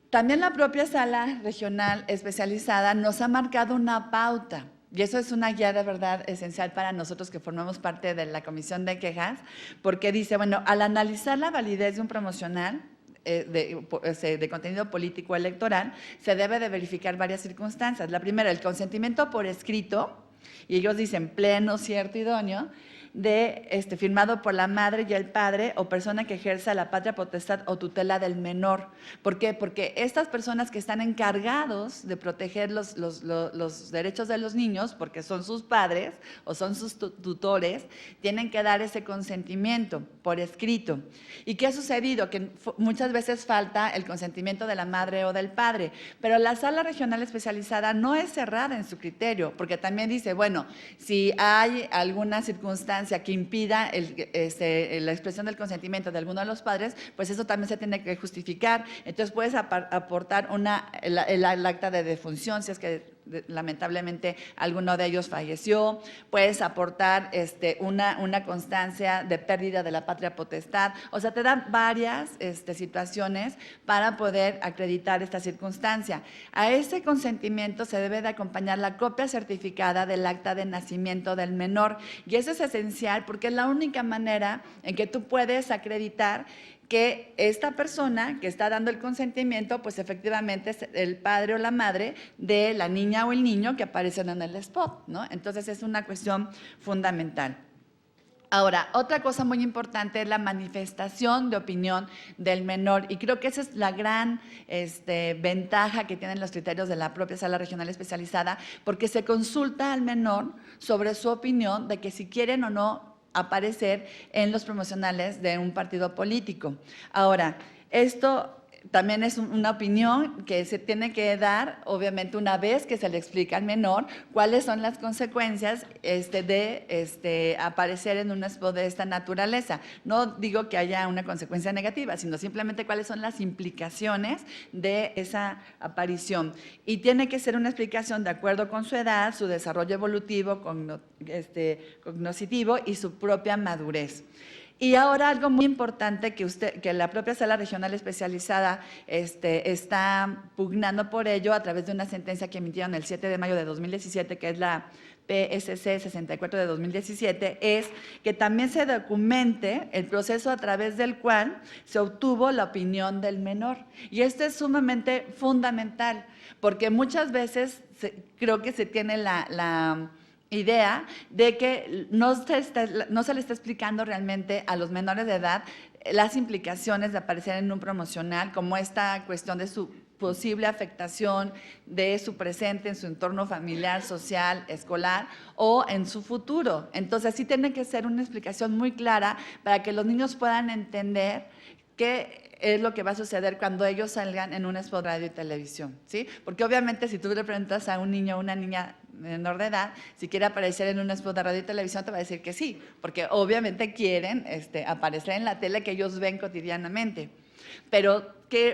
también la propia Sala Regional Especializada nos ha marcado una pauta, y eso es una guía de verdad esencial para nosotros que formamos parte de la Comisión de Quejas, porque dice, bueno, al analizar la validez de un promocional de contenido político electoral, se debe de verificar varias circunstancias. La primera, el consentimiento por escrito, y ellos dicen pleno, cierto, idóneo, firmado por la madre y el padre o persona que ejerza la patria potestad o tutela del menor. ¿Por qué? Porque estas personas que están encargados de proteger los derechos de los niños, porque son sus padres o son sus tutores, tienen que dar ese consentimiento por escrito. ¿Y qué ha sucedido? Que muchas veces falta el consentimiento de la madre o del padre, pero la Sala Regional Especializada no es cerrada en su criterio, porque también dice, bueno, si hay alguna circunstancia que impida la expresión del consentimiento de alguno de los padres, pues eso también se tiene que justificar. Entonces puedes aportar el acta de defunción, si es que lamentablemente alguno de ellos falleció, puedes aportar una constancia de pérdida de la patria potestad, o sea, te dan varias situaciones para poder acreditar esta circunstancia. A ese consentimiento se debe de acompañar la copia certificada del acta de nacimiento del menor, y eso es esencial porque es la única manera en que tú puedes acreditar que esta persona que está dando el consentimiento, pues efectivamente es el padre o la madre de la niña o el niño que aparecen en el spot, ¿no? Entonces es una cuestión fundamental. Ahora, otra cosa muy importante es la manifestación de opinión del menor, y creo que esa es la gran ventaja que tienen los criterios de la propia Sala Regional Especializada, porque se consulta al menor sobre su opinión de que si quieren o no aparecer en los promocionales de un partido político. Ahora, esto también es una opinión que se tiene que dar, obviamente, una vez que se le explica al menor cuáles son las consecuencias de aparecer en un spot de esta naturaleza. No digo que haya una consecuencia negativa, sino simplemente cuáles son las implicaciones de esa aparición. Y tiene que ser una explicación de acuerdo con su edad, su desarrollo evolutivo, cognitivo y su propia madurez. Y ahora algo muy importante que la propia Sala Regional Especializada está pugnando por ello a través de una sentencia que emitieron el 7 de mayo de 2017, que es la PSC 64 de 2017, es que también se documente el proceso a través del cual se obtuvo la opinión del menor. Y esto es sumamente fundamental, porque muchas veces creo que se tiene la idea de que no se le está explicando realmente a los menores de edad las implicaciones de aparecer en un promocional, como esta cuestión de su posible afectación de su presente en su entorno familiar, social, escolar o en su futuro. Entonces, sí tiene que ser una explicación muy clara para que los niños puedan entender qué es lo que va a suceder cuando ellos salgan en un spot radio y televisión, ¿sí? Porque obviamente si tú le preguntas a un niño o una niña menor de edad si quiere aparecer en un spot de radio y televisión, te va a decir que sí, porque obviamente quieren aparecer en la tele que ellos ven cotidianamente. Pero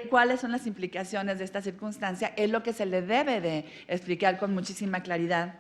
¿cuáles son las implicaciones de esta circunstancia? Es lo que se le debe de explicar con muchísima claridad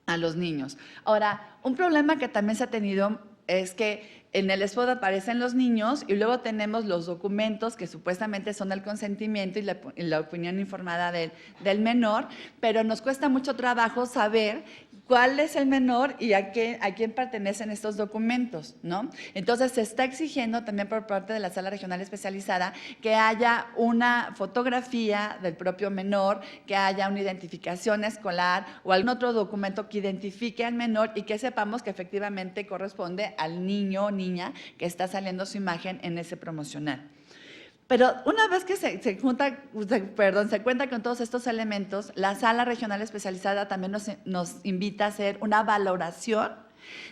a los niños. Ahora, un problema que también se ha tenido es que en el spot aparecen los niños y luego tenemos los documentos que supuestamente son el consentimiento y la opinión informada del menor, pero nos cuesta mucho trabajo saber cuál es el menor y a quién pertenecen estos documentos, ¿no? Entonces, se está exigiendo también por parte de la Sala Regional Especializada que haya una fotografía del propio menor, que haya una identificación escolar o algún otro documento que identifique al menor y que sepamos que efectivamente corresponde al niño o niña que está saliendo su imagen en ese promocional. Pero una vez que se cuenta con todos estos elementos, la Sala Regional Especializada también nos invita a hacer una valoración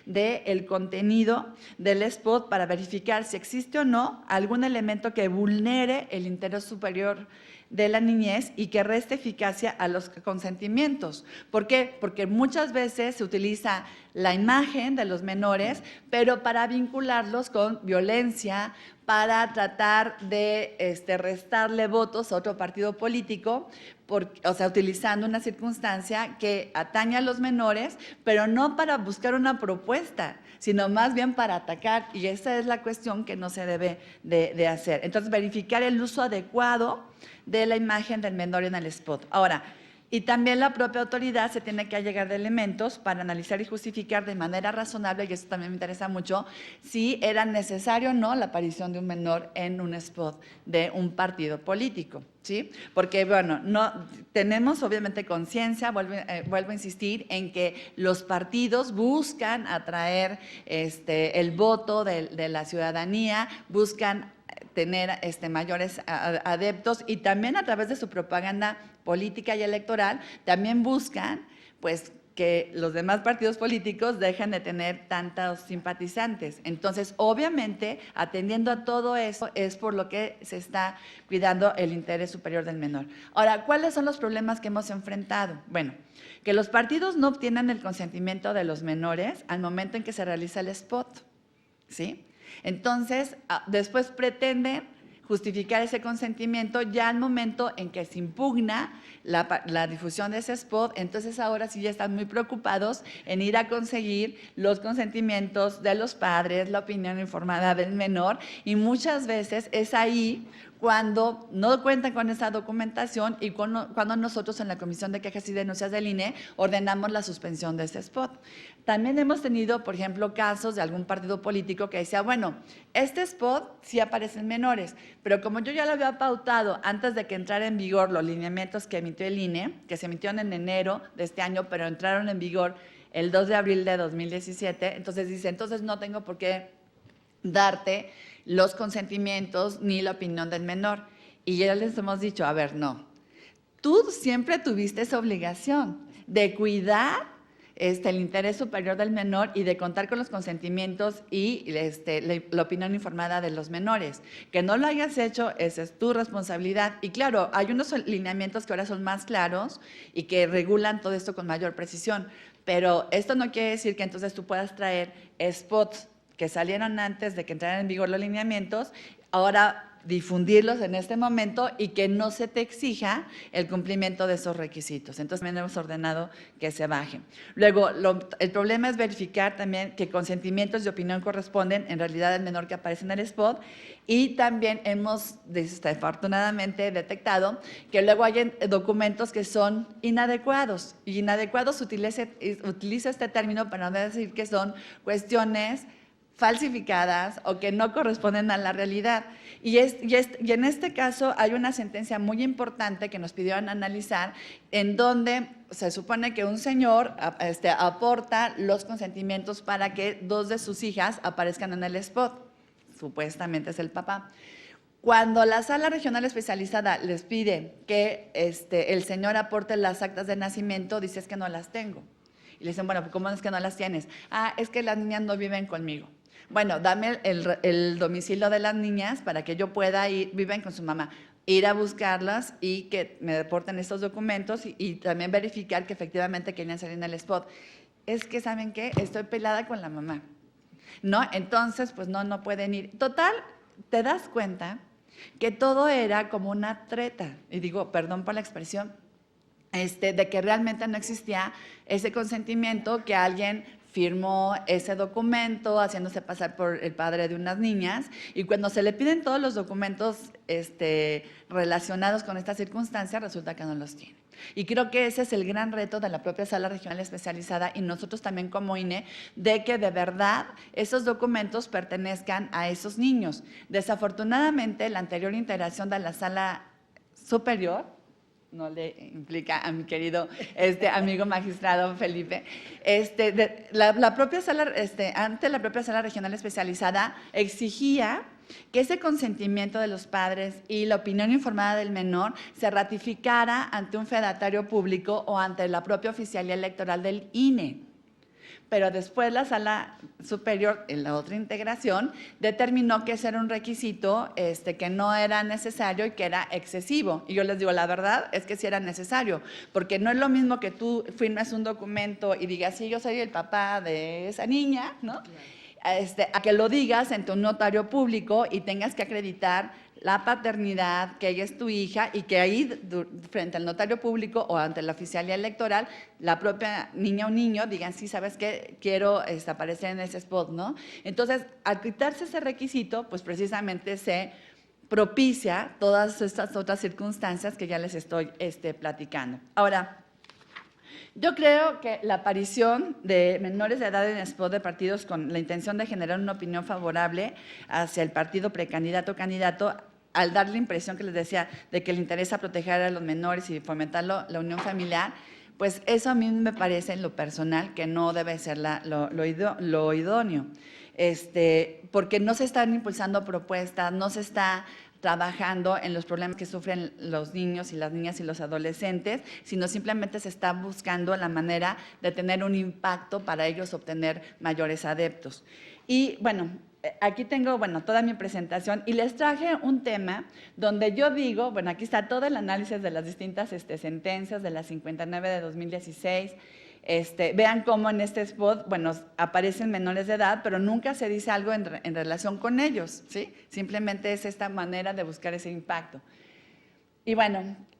del contenido del spot para verificar si existe o no algún elemento que vulnere el interés superior de la niñez y que reste eficacia a los consentimientos. ¿Por qué? Porque muchas veces se utiliza la imagen de los menores, pero para vincularlos con violencia, para tratar de restarle votos a otro partido político, utilizando una circunstancia que atañe a los menores, pero no para buscar una propuesta, sino más bien para atacar, y esa es la cuestión que no se debe de hacer. Entonces, verificar el uso adecuado de la imagen del menor en el spot. Ahora, y también la propia autoridad se tiene que allegar de elementos para analizar y justificar de manera razonable, y eso también me interesa mucho, si era necesario o no la aparición de un menor en un spot de un partido político, ¿sí? Porque, bueno, no tenemos obviamente conciencia, vuelvo a insistir, en que los partidos buscan atraer el voto de la ciudadanía, buscan tener mayores adeptos y también a través de su propaganda política y electoral también buscan pues que los demás partidos políticos dejen de tener tantos simpatizantes. Entonces, obviamente, atendiendo a todo eso es por lo que se está cuidando el interés superior del menor. Ahora, ¿cuáles son los problemas que hemos enfrentado? Bueno, que los partidos no obtienen el consentimiento de los menores al momento en que se realiza el spot, ¿sí? Entonces, después pretenden justificar ese consentimiento ya al momento en que se impugna la difusión de ese spot. Entonces, ahora sí ya están muy preocupados en ir a conseguir los consentimientos de los padres, la opinión informada del menor, y muchas veces es ahí cuando no cuentan con esa documentación y cuando nosotros en la Comisión de Quejas y Denuncias del INE ordenamos la suspensión de ese spot. También hemos tenido, por ejemplo, casos de algún partido político que decía, bueno, este spot sí aparecen menores, pero como yo ya lo había pautado antes de que entrara en vigor los lineamientos que emitió el INE, que se emitieron en enero de este año, pero entraron en vigor el 2 de abril de 2017, entonces dice, entonces no tengo por qué darte los consentimientos ni la opinión del menor. Y ya les hemos dicho, a ver, no, tú siempre tuviste esa obligación de cuidar el interés superior del menor y de contar con los consentimientos y la opinión informada de los menores. Que no lo hayas hecho, esa es tu responsabilidad. Y claro, hay unos lineamientos que ahora son más claros y que regulan todo esto con mayor precisión, pero esto no quiere decir que entonces tú puedas traer spots que salieron antes de que entraran en vigor los lineamientos, ahora difundirlos en este momento y que no se te exija el cumplimiento de esos requisitos. Entonces, también hemos ordenado que se bajen. Luego, el problema es verificar también que consentimientos de opinión corresponden en realidad al menor que aparece en el spot, y también hemos desafortunadamente detectado que luego hay documentos que son inadecuados, y inadecuados utiliza este término para no decir que son cuestiones falsificadas o que no corresponden a la realidad. Y en este caso hay una sentencia muy importante que nos pidieron analizar, en donde se supone que un señor aporta los consentimientos para que 2 de sus hijas aparezcan en el spot. Supuestamente es el papá. Cuando la Sala Regional Especializada les pide que el señor aporte las actas de nacimiento, dice: es que no las tengo. Y le dicen: bueno, ¿cómo es que no las tienes? Ah, es que las niñas no viven conmigo. Bueno, dame el domicilio de las niñas para que yo pueda ir, viven con su mamá, ir a buscarlas y que me deporten estos documentos, y también verificar que efectivamente querían salir en el spot. Es que, ¿saben qué? Estoy peleada con la mamá, ¿no? Entonces, pues no pueden ir. Total, te das cuenta que todo era como una treta, y digo, perdón por la expresión, de que realmente no existía ese consentimiento, que alguien firmó ese documento haciéndose pasar por el padre de unas niñas, y cuando se le piden todos los documentos relacionados con esta circunstancia, resulta que no los tiene. Y creo que ese es el gran reto de la propia Sala Regional Especializada, y nosotros también como INE, de que de verdad esos documentos pertenezcan a esos niños. Desafortunadamente, la anterior integración de la Sala Superior no le implica a mi querido amigo magistrado Felipe, la propia sala, ante la propia Sala Regional Especializada exigía que ese consentimiento de los padres y la opinión informada del menor se ratificara ante un fedatario público o ante la propia oficialía electoral del INE. Pero después la Sala Superior, en la otra integración, determinó que ese era un requisito que no era necesario y que era excesivo. Y yo les digo, la verdad es que sí era necesario, porque no es lo mismo que tú firmes un documento y digas: sí, yo soy el papá de esa niña, ¿no? A que lo digas ante un notario público y tengas que acreditar la paternidad, que ella es tu hija, y que ahí, frente al notario público o ante la oficialía electoral, la propia niña o niño digan: sí, ¿sabes qué? Quiero aparecer en ese spot, ¿no? Entonces, al quitarse ese requisito, pues precisamente se propicia todas estas otras circunstancias que ya les estoy platicando. Ahora, yo creo que la aparición de menores de edad en spot de partidos con la intención de generar una opinión favorable hacia el partido precandidato o candidato, al dar la impresión que les decía de que le interesa proteger a los menores y fomentar la unión familiar, pues eso a mí me parece en lo personal que no debe ser lo idóneo, porque no se están impulsando propuestas, no se está trabajando en los problemas que sufren los niños y las niñas y los adolescentes, sino simplemente se está buscando la manera de tener un impacto para ellos obtener mayores adeptos. Y bueno, aquí tengo toda mi presentación y les traje un tema donde yo digo, aquí está todo el análisis de las distintas sentencias de la 59 de 2016. Vean cómo en este spot, aparecen menores de edad, pero nunca se dice algo en relación con ellos, ¿sí? Simplemente es esta manera de buscar ese impacto. Y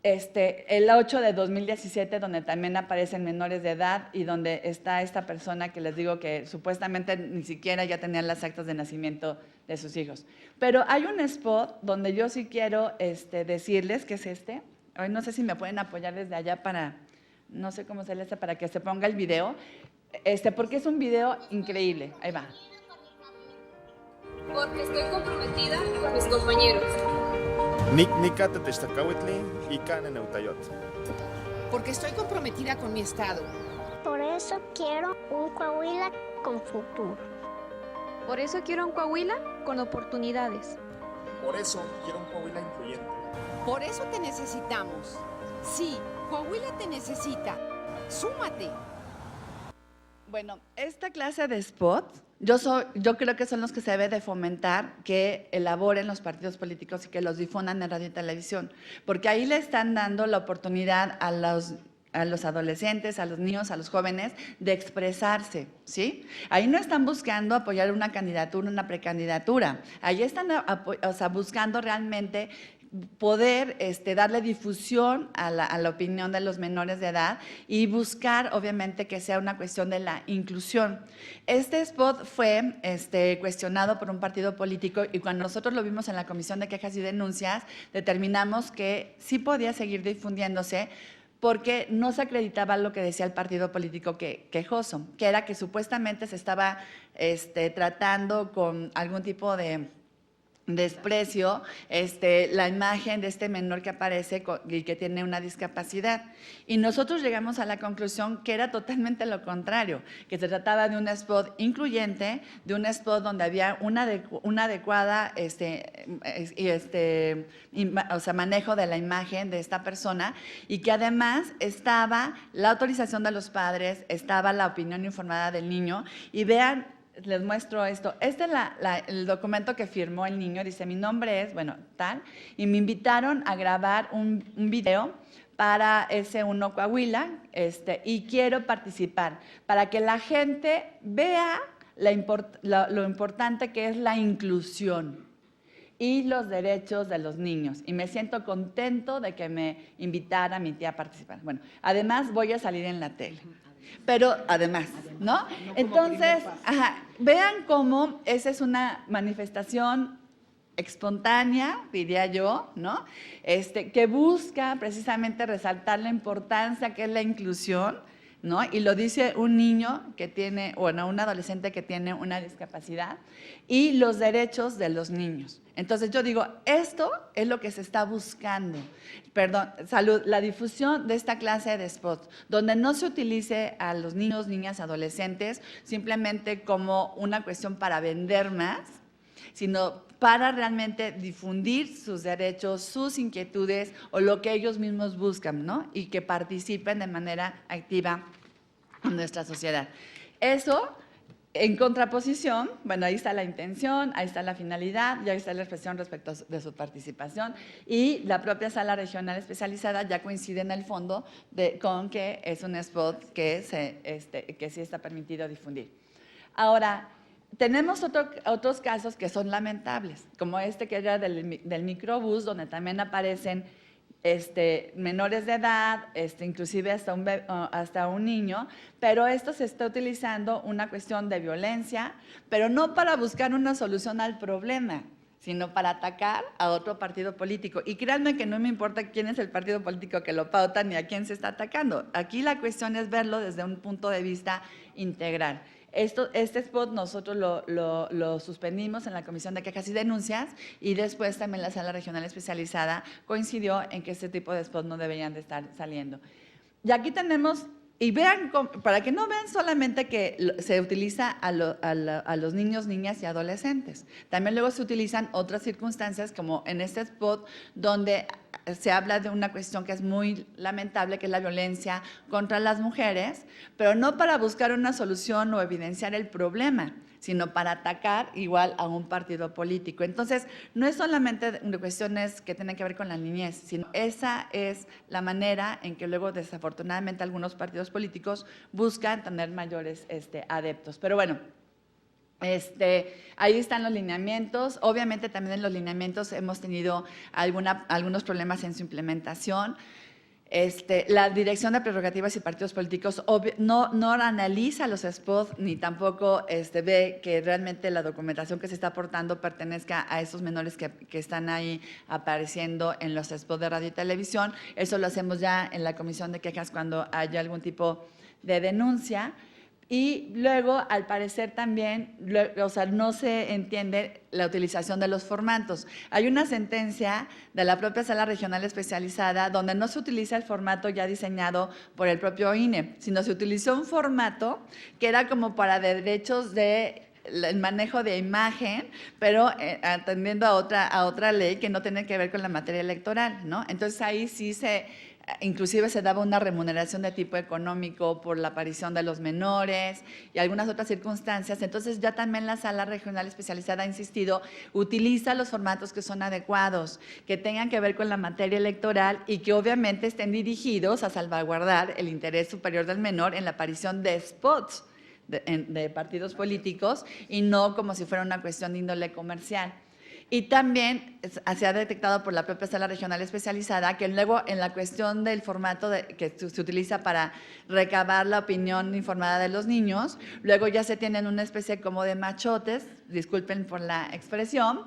el 8 de 2017, donde también aparecen menores de edad y donde está esta persona que les digo que supuestamente ni siquiera ya tenían las actas de nacimiento de sus hijos. Pero hay un spot donde yo sí quiero decirles que es Hoy no sé si me pueden apoyar desde allá para... No sé cómo se le hace para que se ponga el video, porque es un video increíble. Ahí va. Porque estoy comprometida con mis compañeros. Porque estoy comprometida con mi estado. Por eso quiero un Coahuila con futuro. Por eso quiero un Coahuila con oportunidades. Por eso quiero un Coahuila incluyente. Por eso te necesitamos. Sí, Coahuila te necesita. ¡Súmate! Bueno, esta clase de spots, yo creo que son los que se debe de fomentar, que elaboren los partidos políticos y que los difundan en radio y televisión, porque ahí le están dando la oportunidad a los a los adolescentes, a los niños, a los jóvenes, de expresarse, ¿sí? Ahí no están buscando apoyar una candidatura, una precandidatura. Ahí están buscando realmente poder darle difusión a la opinión de los menores de edad y buscar, obviamente, que sea una cuestión de la inclusión. Este spot fue cuestionado por un partido político y cuando nosotros lo vimos en la Comisión de Quejas y Denuncias, determinamos que sí podía seguir difundiéndose porque no se acreditaba lo que decía el partido político quejoso, que era que supuestamente se estaba tratando con algún tipo de desprecio la imagen de este menor que aparece y que tiene una discapacidad. Y nosotros llegamos a la conclusión que era totalmente lo contrario, que se trataba de un spot incluyente, de un spot donde había una adecuada manejo de la imagen de esta persona y que además estaba la autorización de los padres, estaba la opinión informada del niño. Y vean, les muestro esto. Este es el documento que firmó el niño. Dice, mi nombre es, bueno, tal. Y me invitaron a grabar un video para S1 Coahuila y quiero participar para que la gente vea lo importante que es la inclusión y los derechos de los niños. Y me siento contento de que me invitara mi tía a participar. Bueno, además voy a salir en la tele. Pero además, ¿no? Entonces, vean cómo esa es una manifestación espontánea, diría yo, ¿no? Que busca precisamente resaltar la importancia que es la inclusión, ¿no? Y lo dice un niño que tiene, bueno, un adolescente que tiene una discapacidad y los derechos de los niños. Entonces yo digo, esto es lo que se está buscando. La difusión de esta clase de spots, donde no se utilice a los niños, niñas, adolescentes simplemente como una cuestión para vender más, sino para realmente difundir sus derechos, sus inquietudes o lo que ellos mismos buscan, ¿no? Y que participen de manera activa en nuestra sociedad. Eso, en contraposición, bueno, ahí está la intención, ahí está la finalidad, y ahí está la expresión respecto de su participación, y la propia sala regional especializada ya coincide en el fondo con que es un spot que sí está permitido difundir. Ahora, tenemos otros casos que son lamentables, como que era del microbús, donde también aparecen menores de edad, inclusive hasta un niño, pero esto se está utilizando una cuestión de violencia, pero no para buscar una solución al problema, sino para atacar a otro partido político. Y créanme que no me importa quién es el partido político que lo pauta ni a quién se está atacando. Aquí la cuestión es verlo desde un punto de vista integral. Este spot nosotros lo suspendimos en la Comisión de Quejas y Denuncias y después también la Sala Regional Especializada coincidió en que este tipo de spots no deberían de estar saliendo. Y aquí tenemos, y vean, para que no vean solamente que se utiliza a los niños, niñas y adolescentes. También luego se utilizan otras circunstancias, como en este spot, donde se habla de una cuestión que es muy lamentable, que es la violencia contra las mujeres, pero no para buscar una solución o evidenciar el problema, sino para atacar igual a un partido político. Entonces, no es solamente de cuestiones que tienen que ver con la niñez, sino esa es la manera en que luego, desafortunadamente, algunos partidos políticos buscan tener mayores adeptos. Pero bueno, ahí están los lineamientos. Obviamente también en los lineamientos hemos tenido algunos problemas en su implementación. La Dirección de Prerrogativas y Partidos Políticos no analiza los spots ni tampoco ve que realmente la documentación que se está aportando pertenezca a esos menores que están ahí apareciendo en los spots de radio y televisión. Eso lo hacemos ya en la Comisión de Quejas cuando haya algún tipo de denuncia. Y luego, al parecer también, no se entiende la utilización de los formatos. Hay una sentencia de la propia Sala Regional Especializada donde no se utiliza el formato ya diseñado por el propio INE, sino se utilizó un formato que era como para derechos el manejo de imagen, pero atendiendo a otra ley que no tiene que ver con la materia electoral, ¿no? Entonces ahí sí inclusive se daba una remuneración de tipo económico por la aparición de los menores y algunas otras circunstancias. Entonces ya también la Sala Regional Especializada ha insistido, utiliza los formatos que son adecuados, que tengan que ver con la materia electoral y que obviamente estén dirigidos a salvaguardar el interés superior del menor en la aparición de spots de partidos políticos y no como si fuera una cuestión de índole comercial. Y también se ha detectado por la propia Sala Regional Especializada que luego en la cuestión del formato que se utiliza para recabar la opinión informada de los niños, luego ya se tienen una especie como de machotes, disculpen por la expresión,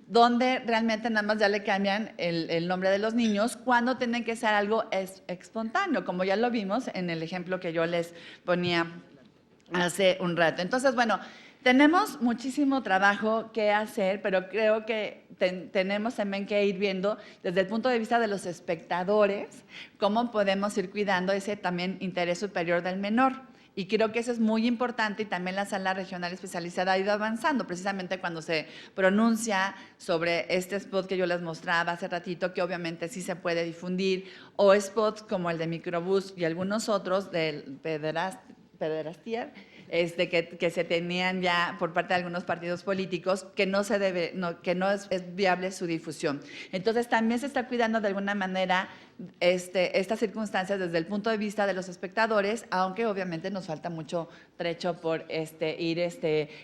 donde realmente nada más ya le cambian el nombre de los niños cuando tienen que ser algo espontáneo, como ya lo vimos en el ejemplo que yo les ponía hace un rato. Entonces, bueno, tenemos muchísimo trabajo que hacer, pero creo que tenemos también que ir viendo desde el punto de vista de los espectadores cómo podemos ir cuidando ese también interés superior del menor. Y creo que eso es muy importante y también la Sala Regional Especializada ha ido avanzando, precisamente cuando se pronuncia sobre este spot que yo les mostraba hace ratito, que obviamente sí se puede difundir, o spots como el de Microbús y algunos otros del pederastia, que se tenían ya por parte de algunos partidos políticos, que no es viable su difusión. Entonces también se está cuidando de alguna manera estas circunstancias desde el punto de vista de los espectadores, aunque obviamente nos falta mucho trecho por ir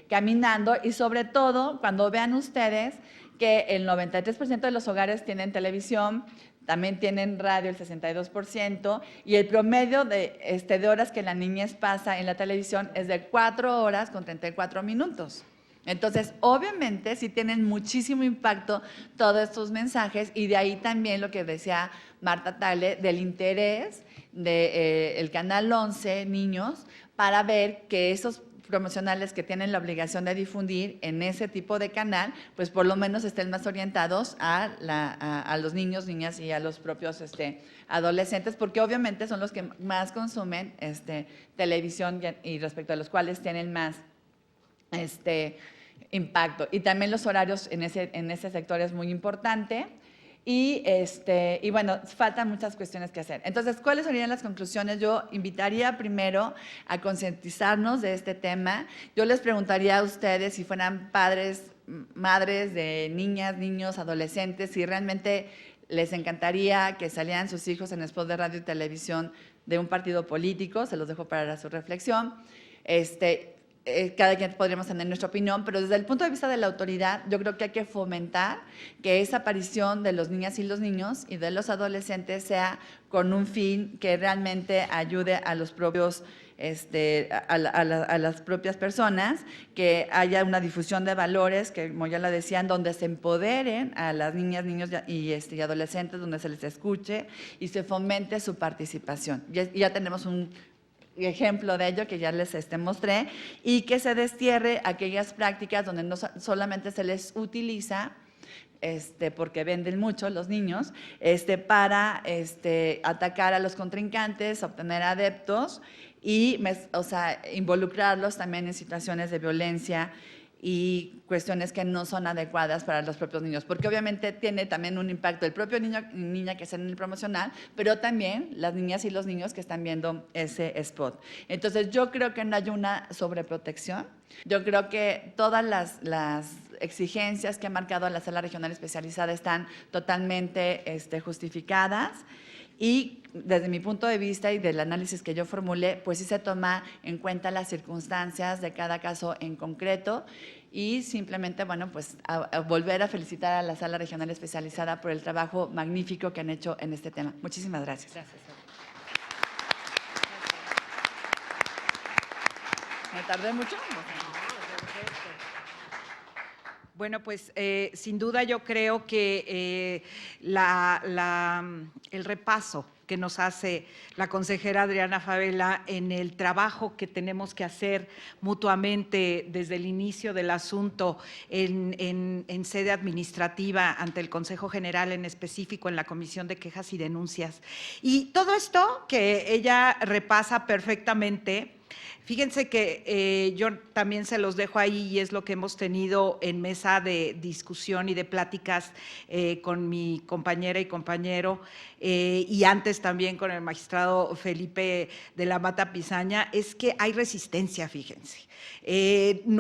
caminando, y sobre todo cuando vean ustedes que el 93% de los hogares tienen televisión, también tienen radio el 62%, y el promedio de horas que la niñez pasa en la televisión es de 4 horas con 34 minutos. Entonces, obviamente, sí tienen muchísimo impacto todos estos mensajes, y de ahí también lo que decía Marta Tagle, del interés del Canal 11 Niños, para ver que esos promocionales que tienen la obligación de difundir en ese tipo de canal, pues por lo menos estén más orientados a los niños, niñas y a los propios adolescentes, porque obviamente son los que más consumen televisión y respecto a los cuales tienen más impacto. Y también los horarios en ese sector es muy importante. Y bueno, faltan muchas cuestiones que hacer. Entonces, ¿cuáles serían las conclusiones? Yo invitaría primero a concientizarnos de este tema. Yo les preguntaría a ustedes, si fueran padres, madres de niñas, niños, adolescentes, si realmente les encantaría que salieran sus hijos en spots de radio y televisión de un partido político. Se los dejo para su reflexión. Cada quien podríamos tener nuestra opinión, pero desde el punto de vista de la autoridad, yo creo que hay que fomentar que esa aparición de los niñas y los niños y de los adolescentes sea con un fin que realmente ayude a los propios, a las propias personas, que haya una difusión de valores, que como ya la decían, donde se empoderen a las niñas, niños y adolescentes, donde se les escuche y se fomente su participación. Ya tenemos un ejemplo de ello que ya les mostré, y que se destierre aquellas prácticas donde no solamente se les utiliza, porque venden mucho los niños, para atacar a los contrincantes, obtener adeptos y involucrarlos también en situaciones de violencia y cuestiones que no son adecuadas para los propios niños, porque obviamente tiene también un impacto el propio niño y niña que está en el promocional, pero también las niñas y los niños que están viendo ese spot. Entonces, yo creo que no hay una sobreprotección. Yo creo que todas las exigencias que ha marcado la Sala Regional Especializada están totalmente justificadas. Y desde mi punto de vista y del análisis que yo formulé, pues sí se toma en cuenta las circunstancias de cada caso en concreto, y simplemente, bueno, pues a volver a felicitar a la Sala Regional Especializada por el trabajo magnífico que han hecho en este tema. Muchísimas gracias. Gracias. ¿Me tardé mucho? Bueno, pues sin duda yo creo que el repaso que nos hace la consejera Adriana Favela en el trabajo que tenemos que hacer mutuamente desde el inicio del asunto en sede administrativa ante el Consejo General, en específico en la Comisión de Quejas y Denuncias. Y todo esto que ella repasa perfectamente Fíjense que yo también se los dejo ahí y es lo que hemos tenido en mesa de discusión y de pláticas con mi compañera y compañero y antes también con el magistrado Felipe de la Mata Pizaña, es que hay resistencia, fíjense.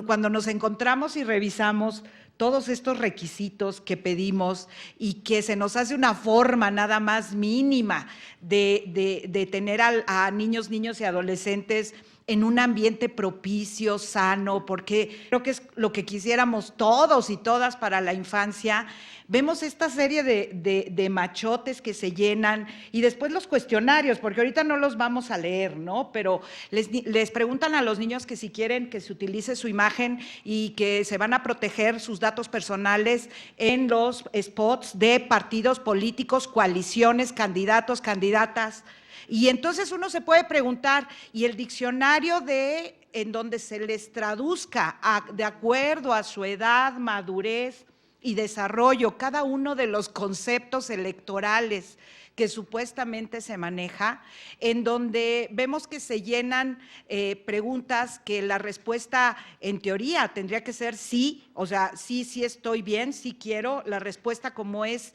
Cuando nos encontramos y revisamos todos estos requisitos que pedimos y que se nos hace una forma nada más mínima de tener a niños y adolescentes en un ambiente propicio, sano, porque creo que es lo que quisiéramos todos y todas para la infancia. Vemos esta serie de machotes que se llenan y después los cuestionarios, porque ahorita no los vamos a leer, ¿no? Pero les preguntan a los niños que si quieren que se utilice su imagen y que se van a proteger sus datos personales en los spots de partidos políticos, coaliciones, candidatos, candidatas. Y entonces uno se puede preguntar, ¿y el diccionario en donde se les traduzca de acuerdo a su edad, madurez y desarrollo cada uno de los conceptos electorales que supuestamente se maneja, en donde vemos que se llenan preguntas que la respuesta en teoría tendría que ser sí, o sea, sí estoy bien, sí quiero, la respuesta como es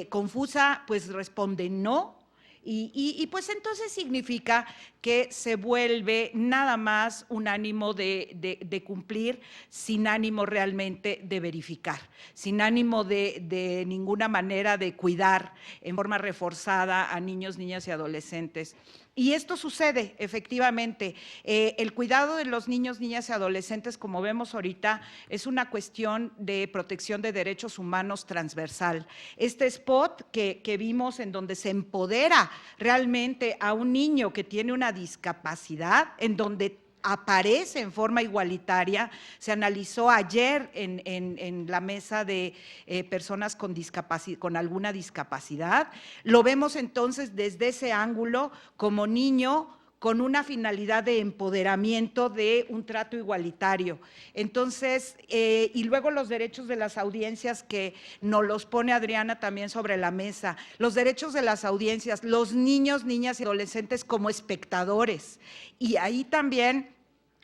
confusa, pues responde no. Y pues entonces significa que se vuelve nada más un ánimo de cumplir sin ánimo realmente de verificar, sin ánimo de ninguna manera de cuidar en forma reforzada a niños, niñas y adolescentes. Y esto sucede, efectivamente. El cuidado de los niños, niñas y adolescentes, como vemos ahorita, es una cuestión de protección de derechos humanos transversal. Este spot que vimos en donde se empodera realmente a un niño que tiene una discapacidad, en donde aparece en forma igualitaria, se analizó ayer en la mesa de personas con alguna discapacidad. Lo vemos entonces desde ese ángulo como niño con una finalidad de empoderamiento de un trato igualitario. Entonces, y luego los derechos de las audiencias que nos los pone Adriana también sobre la mesa, los derechos de las audiencias, los niños, niñas y adolescentes como espectadores. Y ahí también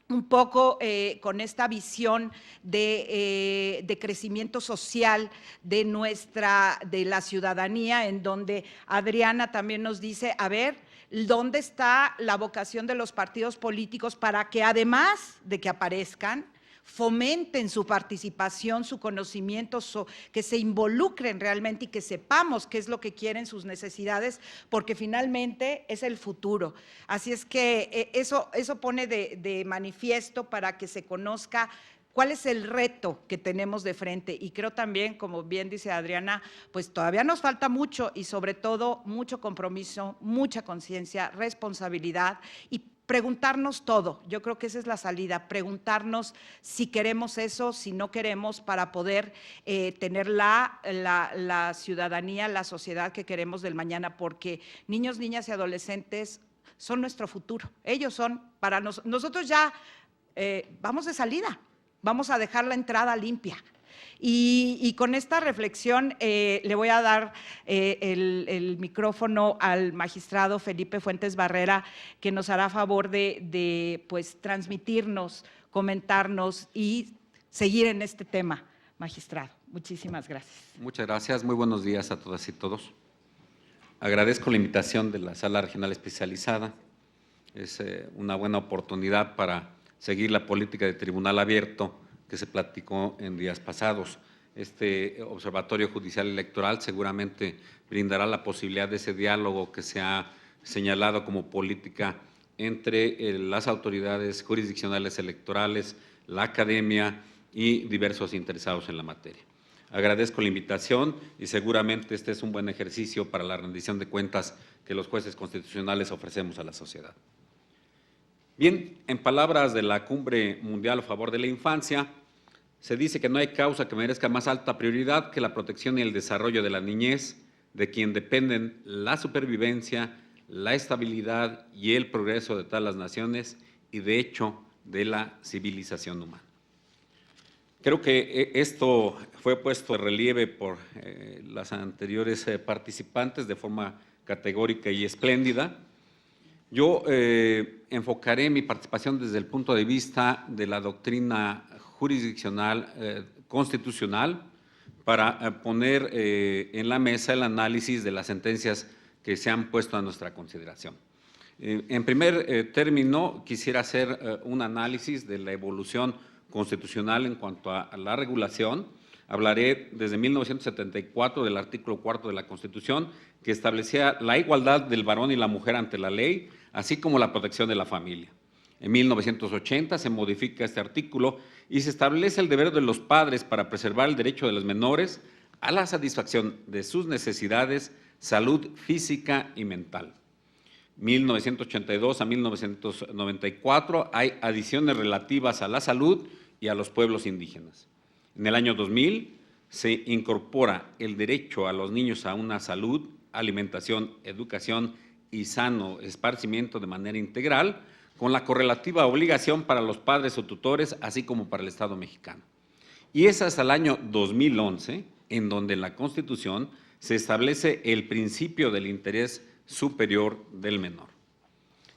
un poco con esta visión de crecimiento social de la ciudadanía, en donde Adriana también nos dice, a ver, ¿dónde está la vocación de los partidos políticos para que además de que aparezcan, fomenten su participación, su conocimiento, que se involucren realmente y que sepamos qué es lo que quieren, sus necesidades, porque finalmente es el futuro. Así es que eso pone de manifiesto para que se conozca cuál es el reto que tenemos de frente. Y creo también, como bien dice Adriana, pues todavía nos falta mucho y sobre todo mucho compromiso, mucha conciencia, responsabilidad y preguntarnos todo. Yo creo que esa es la salida, preguntarnos si queremos eso, si no queremos, para poder tener la ciudadanía, la sociedad que queremos del mañana, porque niños, niñas y adolescentes son nuestro futuro. Ellos son para nosotros ya vamos de salida, vamos a dejar la entrada limpia. Y con esta reflexión le voy a dar el micrófono al magistrado Felipe Fuentes Barrera, que nos hará favor de pues, transmitirnos, comentarnos y seguir en este tema, magistrado. Muchísimas gracias. Muchas gracias. Muy buenos días a todas y todos. Agradezco la invitación de la Sala Regional Especializada. Es una buena oportunidad para seguir la política de tribunal abierto que se platicó en días pasados. Este Observatorio Judicial Electoral seguramente brindará la posibilidad de ese diálogo que se ha señalado como política entre las autoridades jurisdiccionales electorales, la academia y diversos interesados en la materia. Agradezco la invitación y seguramente este es un buen ejercicio para la rendición de cuentas que los jueces constitucionales ofrecemos a la sociedad. Bien, en palabras de la Cumbre Mundial a favor de la Infancia, se dice que no hay causa que merezca más alta prioridad que la protección y el desarrollo de la niñez, de quien dependen la supervivencia, la estabilidad y el progreso de todas las naciones y, de hecho, de la civilización humana. Creo que esto fue puesto en relieve por las anteriores participantes de forma categórica y espléndida. Yo enfocaré mi participación desde el punto de vista de la doctrina jurisdiccional constitucional para poner en la mesa el análisis de las sentencias que se han puesto a nuestra consideración. En primer término, quisiera hacer un análisis de la evolución constitucional en cuanto a la regulación. Hablaré desde 1974 del artículo 4 de la Constitución, que establecía la igualdad del varón y la mujer ante la ley, así como la protección de la familia. En 1980 se modifica este artículo y se establece el deber de los padres para preservar el derecho de los menores a la satisfacción de sus necesidades, salud física y mental. 1982 a 1994 hay adiciones relativas a la salud y a los pueblos indígenas. En el año 2000 se incorpora el derecho a los niños a una salud, alimentación, educación y sano esparcimiento de manera integral, con la correlativa obligación para los padres o tutores, así como para el Estado mexicano. Y es hasta el año 2011 en donde en la Constitución se establece el principio del interés superior del menor.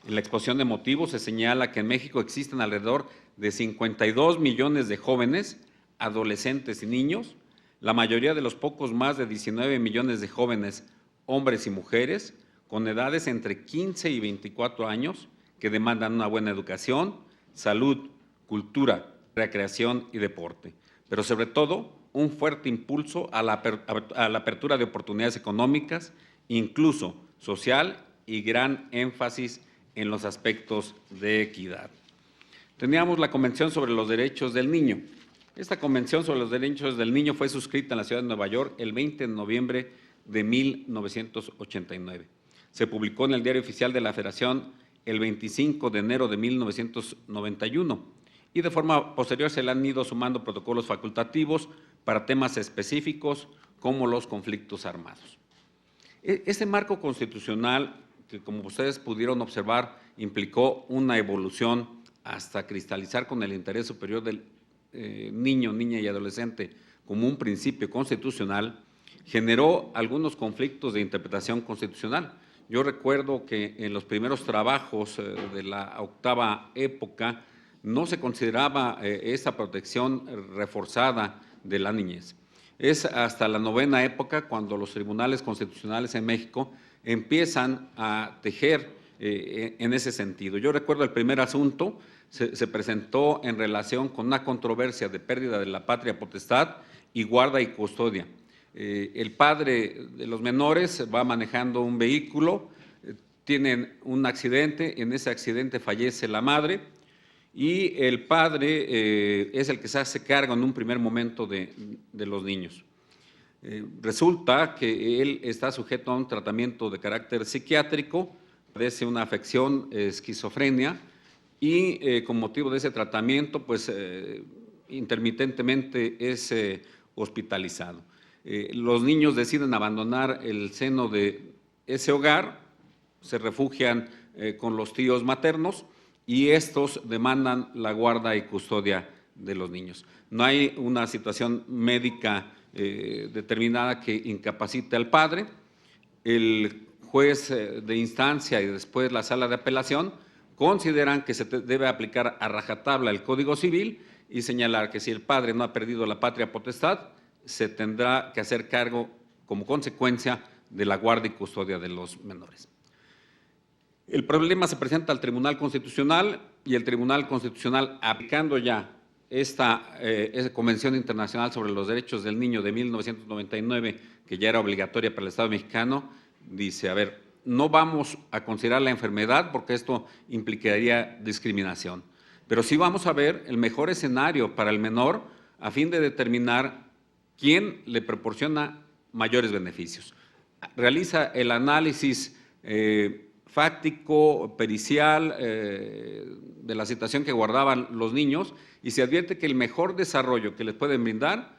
En la exposición de motivos se señala que en México existen alrededor de 52 millones de jóvenes, adolescentes y niños, la mayoría de los pocos más de 19 millones de jóvenes, hombres y mujeres, con edades entre 15 y 24 años, que demandan una buena educación, salud, cultura, recreación y deporte, pero sobre todo un fuerte impulso a la apertura de oportunidades económicas, incluso social, y gran énfasis en los aspectos de equidad. Teníamos la Convención sobre los Derechos del Niño. Esta Convención sobre los Derechos del Niño fue suscrita en la ciudad de Nueva York el 20 de noviembre de 1989. Se publicó en el Diario Oficial de la Federación el 25 de enero de 1991 y de forma posterior se le han ido sumando protocolos facultativos para temas específicos como los conflictos armados. Este marco constitucional, que como ustedes pudieron observar, implicó una evolución hasta cristalizar con el interés superior del niño, niña y adolescente como un principio constitucional, generó algunos conflictos de interpretación constitucional. Yo recuerdo que en los primeros trabajos de la octava época no se consideraba esta protección reforzada de la niñez. Es hasta la novena época cuando los tribunales constitucionales en México empiezan a tejer en ese sentido. Yo recuerdo el primer asunto se presentó en relación con una controversia de pérdida de la patria potestad y guarda y custodia. El padre de los menores va manejando un vehículo, tienen un accidente, en ese accidente fallece la madre y el padre es el que se hace cargo en un primer momento de los niños. Resulta que él está sujeto a un tratamiento de carácter psiquiátrico, padece una afección, esquizofrenia, y con motivo de ese tratamiento, pues intermitentemente es hospitalizado. Los niños deciden abandonar el seno de ese hogar, se refugian con los tíos maternos y estos demandan la guarda y custodia de los niños. No hay una situación médica determinada que incapacite al padre. El juez de instancia y después la sala de apelación consideran que se debe aplicar a rajatabla el Código Civil y señalar que si el padre no ha perdido la patria potestad, se tendrá que hacer cargo como consecuencia de la guardia y custodia de los menores. El problema se presenta al Tribunal Constitucional y el Tribunal Constitucional, aplicando ya esta Convención Internacional sobre los Derechos del Niño de 1999, que ya era obligatoria para el Estado mexicano, dice, a ver, no vamos a considerar la enfermedad porque esto implicaría discriminación, pero sí vamos a ver el mejor escenario para el menor a fin de determinar quién le proporciona mayores beneficios. Realiza el análisis fáctico, pericial de la situación que guardaban los niños y se advierte que el mejor desarrollo que les pueden brindar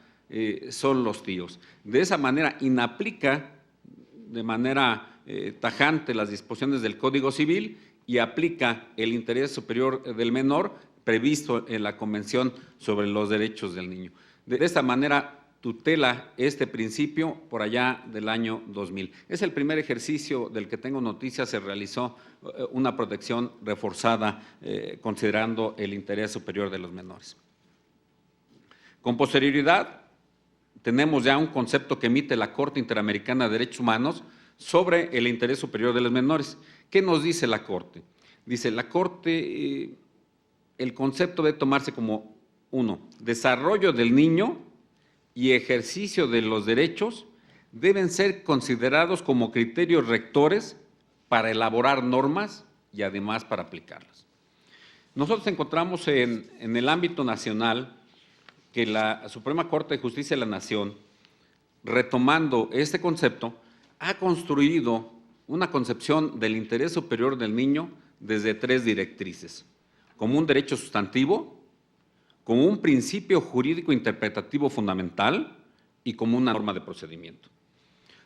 son los tíos. De esa manera inaplica de manera tajante las disposiciones del Código Civil y aplica el interés superior del menor previsto en la Convención sobre los Derechos del Niño. De esta manera tutela este principio por allá del año 2000. Es el primer ejercicio del que tengo noticias, se realizó una protección reforzada considerando el interés superior de los menores. Con posterioridad, tenemos ya un concepto que emite la Corte Interamericana de Derechos Humanos sobre el interés superior de los menores. ¿Qué nos dice la Corte? Dice la Corte, el concepto debe tomarse como 1, desarrollo del niño y ejercicio de los derechos deben ser considerados como criterios rectores para elaborar normas y además para aplicarlas. Nosotros encontramos en el ámbito nacional que la Suprema Corte de Justicia de la Nación, retomando este concepto, ha construido una concepción del interés superior del niño desde 3 directrices, como un derecho sustantivo, como un principio jurídico interpretativo fundamental y como una norma de procedimiento.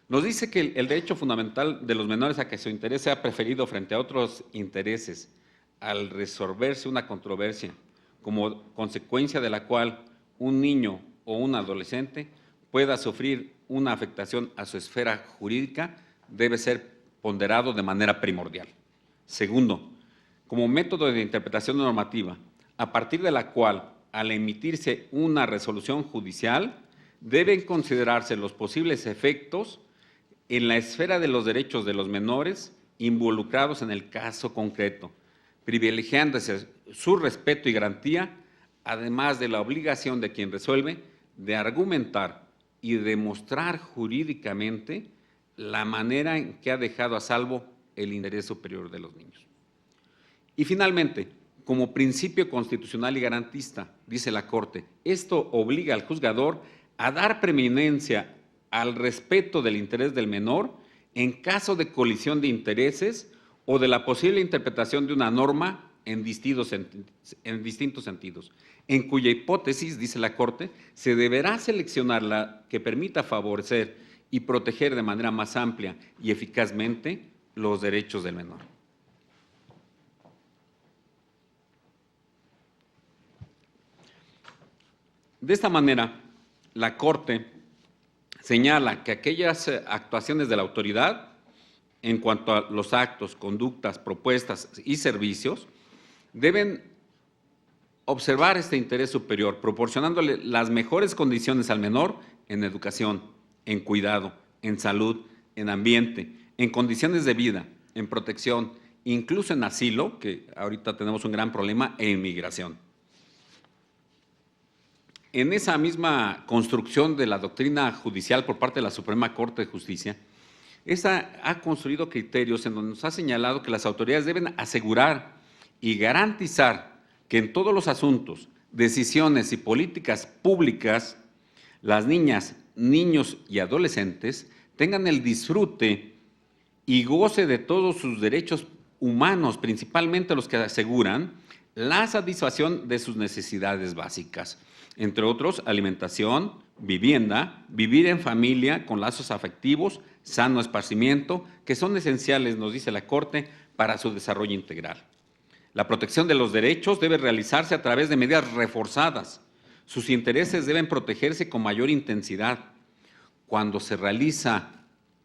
Nos dice que el derecho fundamental de los menores a que su interés sea preferido frente a otros intereses al resolverse una controversia, como consecuencia de la cual un niño o un adolescente pueda sufrir una afectación a su esfera jurídica, debe ser ponderado de manera primordial. Segundo, como método de interpretación normativa, a partir de la cual, al emitirse una resolución judicial, deben considerarse los posibles efectos en la esfera de los derechos de los menores involucrados en el caso concreto, privilegiándose su respeto y garantía, además de la obligación de quien resuelve de argumentar y demostrar jurídicamente la manera en que ha dejado a salvo el interés superior de los niños. Y finalmente, como principio constitucional y garantista, dice la Corte, esto obliga al juzgador a dar preeminencia al respeto del interés del menor en caso de colisión de intereses o de la posible interpretación de una norma en distintos sentidos, en cuya hipótesis, dice la Corte, se deberá seleccionar la que permita favorecer y proteger de manera más amplia y eficazmente los derechos del menor. De esta manera, la Corte señala que aquellas actuaciones de la autoridad en cuanto a los actos, conductas, propuestas y servicios deben observar este interés superior, proporcionándole las mejores condiciones al menor en educación, en cuidado, en salud, en ambiente, en condiciones de vida, en protección, incluso en asilo, que ahorita tenemos un gran problema, e inmigración. En esa misma construcción de la doctrina judicial por parte de la Suprema Corte de Justicia, esta ha construido criterios en donde nos ha señalado que las autoridades deben asegurar y garantizar que en todos los asuntos, decisiones y políticas públicas, las niñas, niños y adolescentes tengan el disfrute y goce de todos sus derechos humanos, principalmente los que aseguran la satisfacción de sus necesidades básicas, entre otros, alimentación, vivienda, vivir en familia con lazos afectivos, sano esparcimiento, que son esenciales, nos dice la Corte, para su desarrollo integral. La protección de los derechos debe realizarse a través de medidas reforzadas. Sus intereses deben protegerse con mayor intensidad. Cuando se realiza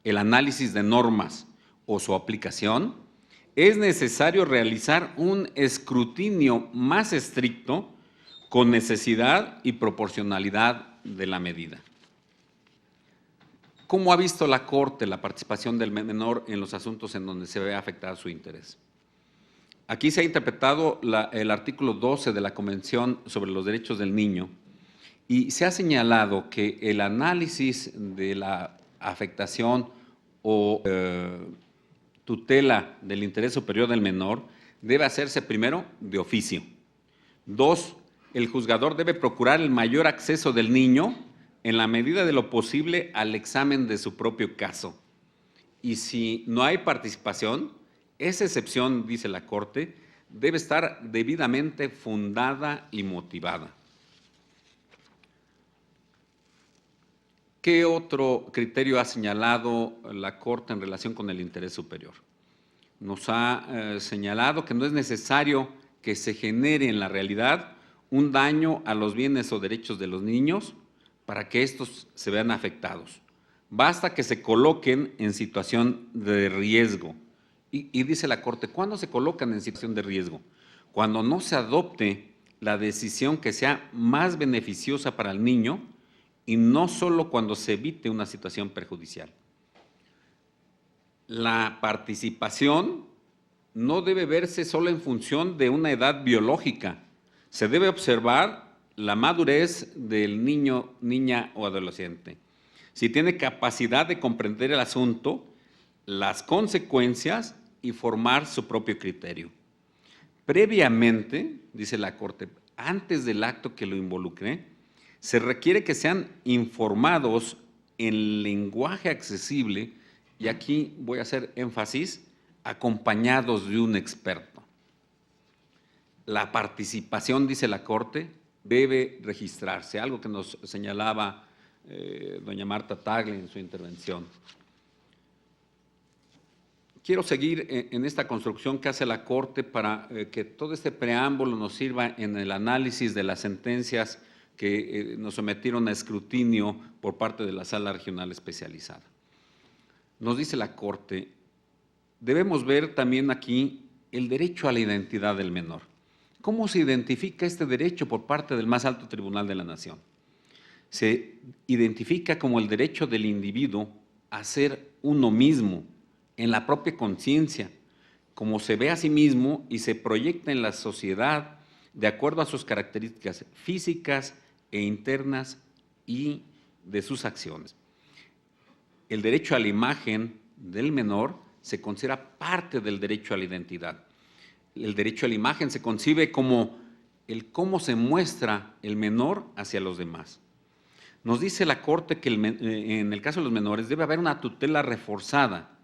el análisis de normas o su aplicación, es necesario realizar un escrutinio más estricto con necesidad y proporcionalidad de la medida. ¿Cómo ha visto la Corte la participación del menor en los asuntos en donde se ve afectado su interés? Aquí se ha interpretado el artículo 12 de la Convención sobre los Derechos del Niño y se ha señalado que el análisis de la afectación o tutela del interés superior del menor debe hacerse primero de oficio. 2, el juzgador debe procurar el mayor acceso del niño en la medida de lo posible al examen de su propio caso. Y si no hay participación, esa excepción, dice la Corte, debe estar debidamente fundada y motivada. ¿Qué otro criterio ha señalado la Corte en relación con el interés superior? Nos ha señalado que no es necesario que se genere en la realidad un daño a los bienes o derechos de los niños para que estos se vean afectados. Basta que se coloquen en situación de riesgo. Y dice la Corte, ¿cuándo se colocan en situación de riesgo? Cuando no se adopte la decisión que sea más beneficiosa para el niño y no solo cuando se evite una situación perjudicial. La participación no debe verse solo en función de una edad biológica. Se debe observar la madurez del niño, niña o adolescente. Si tiene capacidad de comprender el asunto, las consecuencias y formar su propio criterio. Previamente, dice la Corte, antes del acto que lo involucre, se requiere que sean informados en lenguaje accesible, y aquí voy a hacer énfasis, acompañados de un experto. La participación, dice la Corte, debe registrarse, algo que nos señalaba doña Marta Tagle en su intervención. Quiero seguir en esta construcción que hace la Corte para que todo este preámbulo nos sirva en el análisis de las sentencias que nos sometieron a escrutinio por parte de la Sala Regional Especializada. Nos dice la Corte, debemos ver también aquí el derecho a la identidad del menor. ¿Cómo se identifica este derecho por parte del más alto tribunal de la Nación? Se identifica como el derecho del individuo a ser uno mismo, en la propia conciencia, como se ve a sí mismo y se proyecta en la sociedad de acuerdo a sus características físicas e internas y de sus acciones. El derecho a la imagen del menor se considera parte del derecho a la identidad. El derecho a la imagen se concibe como el cómo se muestra el menor hacia los demás. Nos dice la Corte que en el caso de los menores debe haber una tutela reforzada.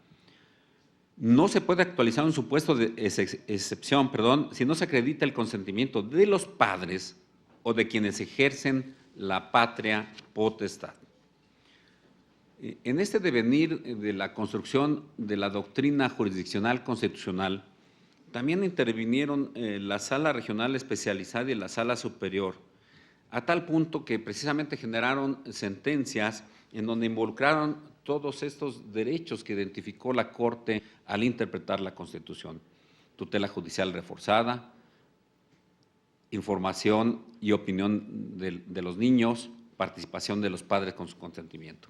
No se puede actualizar un supuesto de excepción, si no se acredita el consentimiento de los padres o de quienes ejercen la patria potestad. En este devenir de la construcción de la doctrina jurisdiccional constitucional, también intervinieron la Sala Regional Especializada y la Sala Superior, a tal punto que precisamente generaron sentencias en donde involucraron todos estos derechos que identificó la Corte al interpretar la Constitución. Tutela judicial reforzada, información y opinión de los niños, participación de los padres con su consentimiento.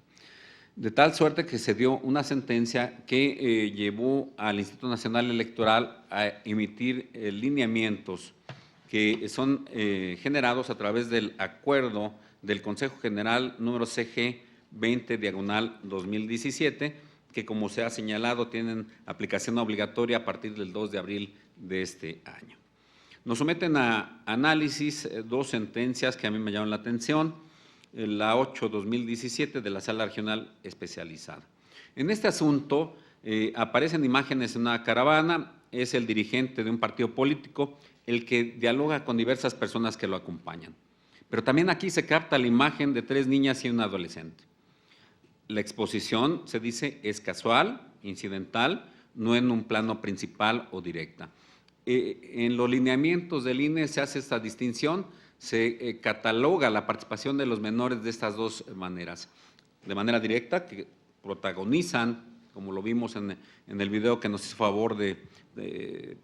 De tal suerte que se dio una sentencia que llevó al Instituto Nacional Electoral a emitir lineamientos que son generados a través del acuerdo del Consejo General número CG 20/2017, que como se ha señalado tienen aplicación obligatoria a partir del 2 de abril de este año. Nos someten a análisis dos sentencias que a mí me llaman la atención, la 8/2017 de la Sala Regional Especializada. En este asunto aparecen imágenes en una caravana, es el dirigente de un partido político el que dialoga con diversas personas que lo acompañan. Pero también aquí se capta la imagen de 3 niñas y un adolescente. La exposición, se dice, es casual, incidental, no en un plano principal o directa. En los lineamientos del INE se hace esta distinción, se cataloga la participación de los menores de estas dos maneras. De manera directa, que protagonizan, como lo vimos en el video que nos hizo favor de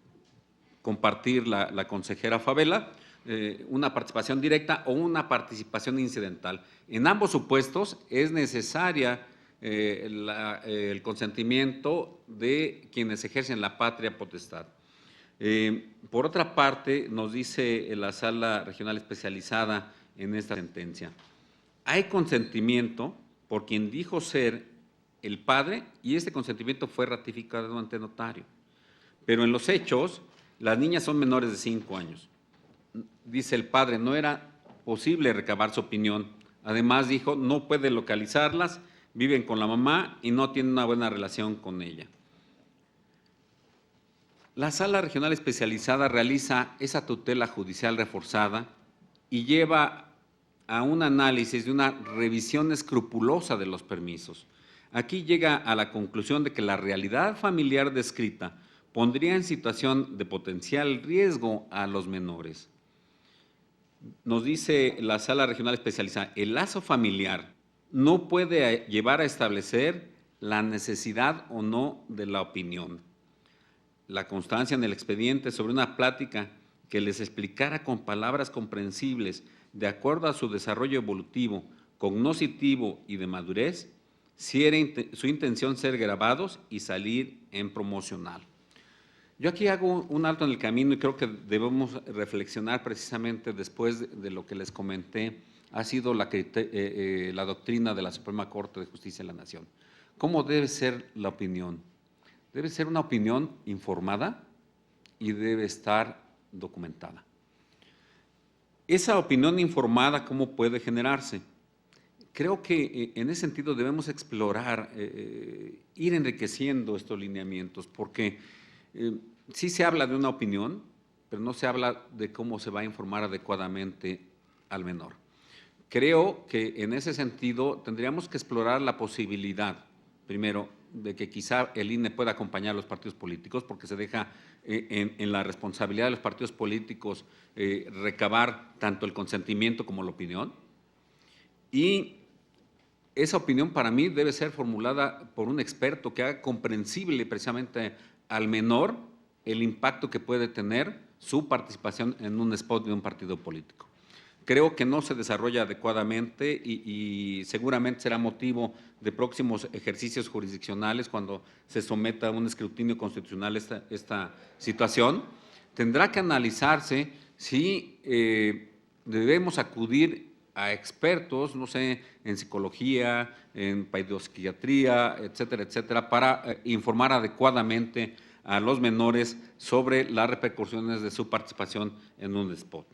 compartir la consejera Favela, una participación directa o una participación incidental. En ambos supuestos es necesaria el consentimiento de quienes ejercen la patria potestad. Por otra parte, nos dice la Sala Regional Especializada en esta sentencia, hay consentimiento por quien dijo ser el padre y este consentimiento fue ratificado ante notario. Pero en los hechos, las niñas son menores de 5 años. Dice el padre, no era posible recabar su opinión. Además dijo, no puede localizarlas, viven con la mamá y no tienen una buena relación con ella. La Sala Regional Especializada realiza esa tutela judicial reforzada y lleva a un análisis de una revisión escrupulosa de los permisos. Aquí llega a la conclusión de que la realidad familiar descrita pondría en situación de potencial riesgo a los menores. Nos dice la Sala Regional Especializada, el lazo familiar no puede llevar a establecer la necesidad o no de la opinión. La constancia en el expediente sobre una plática que les explicara con palabras comprensibles, de acuerdo a su desarrollo evolutivo, cognoscitivo y de madurez, si era su intención ser grabados y salir en promocional. Yo aquí hago un alto en el camino y creo que debemos reflexionar precisamente después de lo que les comenté, ha sido la doctrina de la Suprema Corte de Justicia de la Nación. ¿Cómo debe ser la opinión? Debe ser una opinión informada y debe estar documentada. Esa opinión informada, ¿cómo puede generarse? Creo que en ese sentido debemos explorar, ir enriqueciendo estos lineamientos, porque sí se habla de una opinión, pero no se habla de cómo se va a informar adecuadamente al menor. Creo que en ese sentido tendríamos que explorar la posibilidad, primero, de que quizá el INE pueda acompañar a los partidos políticos, porque se deja en la responsabilidad de los partidos políticos recabar tanto el consentimiento como la opinión. Y esa opinión para mí debe ser formulada por un experto que haga comprensible precisamente al menor el impacto que puede tener su participación en un spot de un partido político. Creo que no se desarrolla adecuadamente y seguramente será motivo de próximos ejercicios jurisdiccionales cuando se someta a un escrutinio constitucional esta situación. Tendrá que analizarse si debemos acudir a expertos, no sé, en psicología, en pedopsiquiatría, etcétera, etcétera, para informar adecuadamente a los menores sobre las repercusiones de su participación en un spot.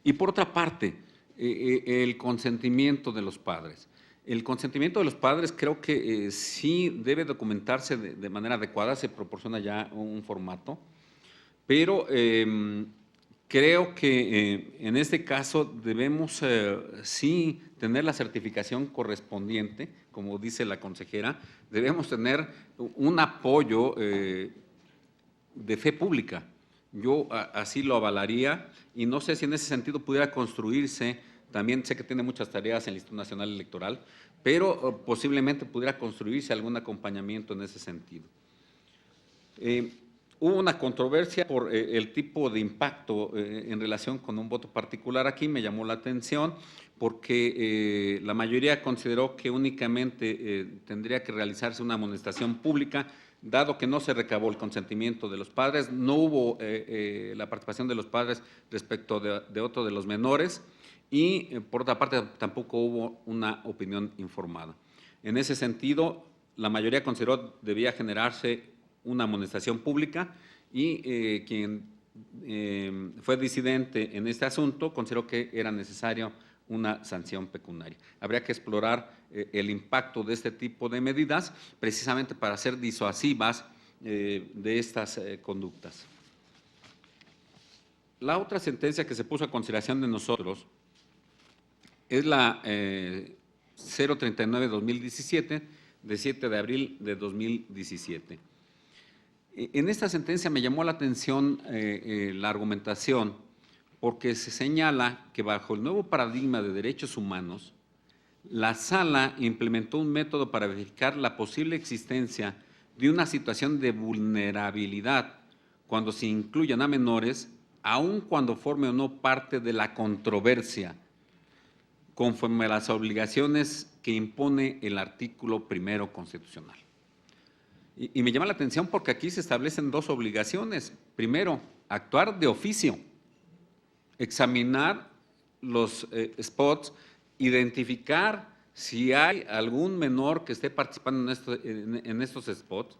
Y por otra parte, el consentimiento de los padres. El consentimiento de los padres creo que sí debe documentarse de manera adecuada, se proporciona ya un formato, pero creo que en este caso debemos sí tener la certificación correspondiente, como dice la consejera, debemos tener un apoyo de fe pública. Yo así lo avalaría y no sé si en ese sentido pudiera construirse, también sé que tiene muchas tareas en el Instituto Nacional Electoral, pero posiblemente pudiera construirse algún acompañamiento en ese sentido. Hubo una controversia por el tipo de impacto en relación con un voto particular. Aquí me llamó la atención porque la mayoría consideró que únicamente tendría que realizarse una amonestación pública, dado que no se recabó el consentimiento de los padres, no hubo la participación de los padres respecto de otro de los menores y, por otra parte, tampoco hubo una opinión informada. En ese sentido, la mayoría consideró debía generarse una amonestación pública y quien fue disidente en este asunto consideró que era necesario una sanción pecuniaria. Habría que explorar el impacto de este tipo de medidas precisamente para ser disuasivas de estas conductas. La otra sentencia que se puso a consideración de nosotros es la 039-2017, de 7 de abril de 2017. En esta sentencia me llamó la atención la argumentación, porque se señala que bajo el nuevo paradigma de derechos humanos, la Sala implementó un método para verificar la posible existencia de una situación de vulnerabilidad cuando se incluyan a menores, aun cuando forme o no parte de la controversia, conforme a las obligaciones que impone el artículo 1 constitucional. Y me llama la atención porque aquí se establecen dos obligaciones. Primero, actuar de oficio, examinar los spots, identificar si hay algún menor que esté participando en estos spots.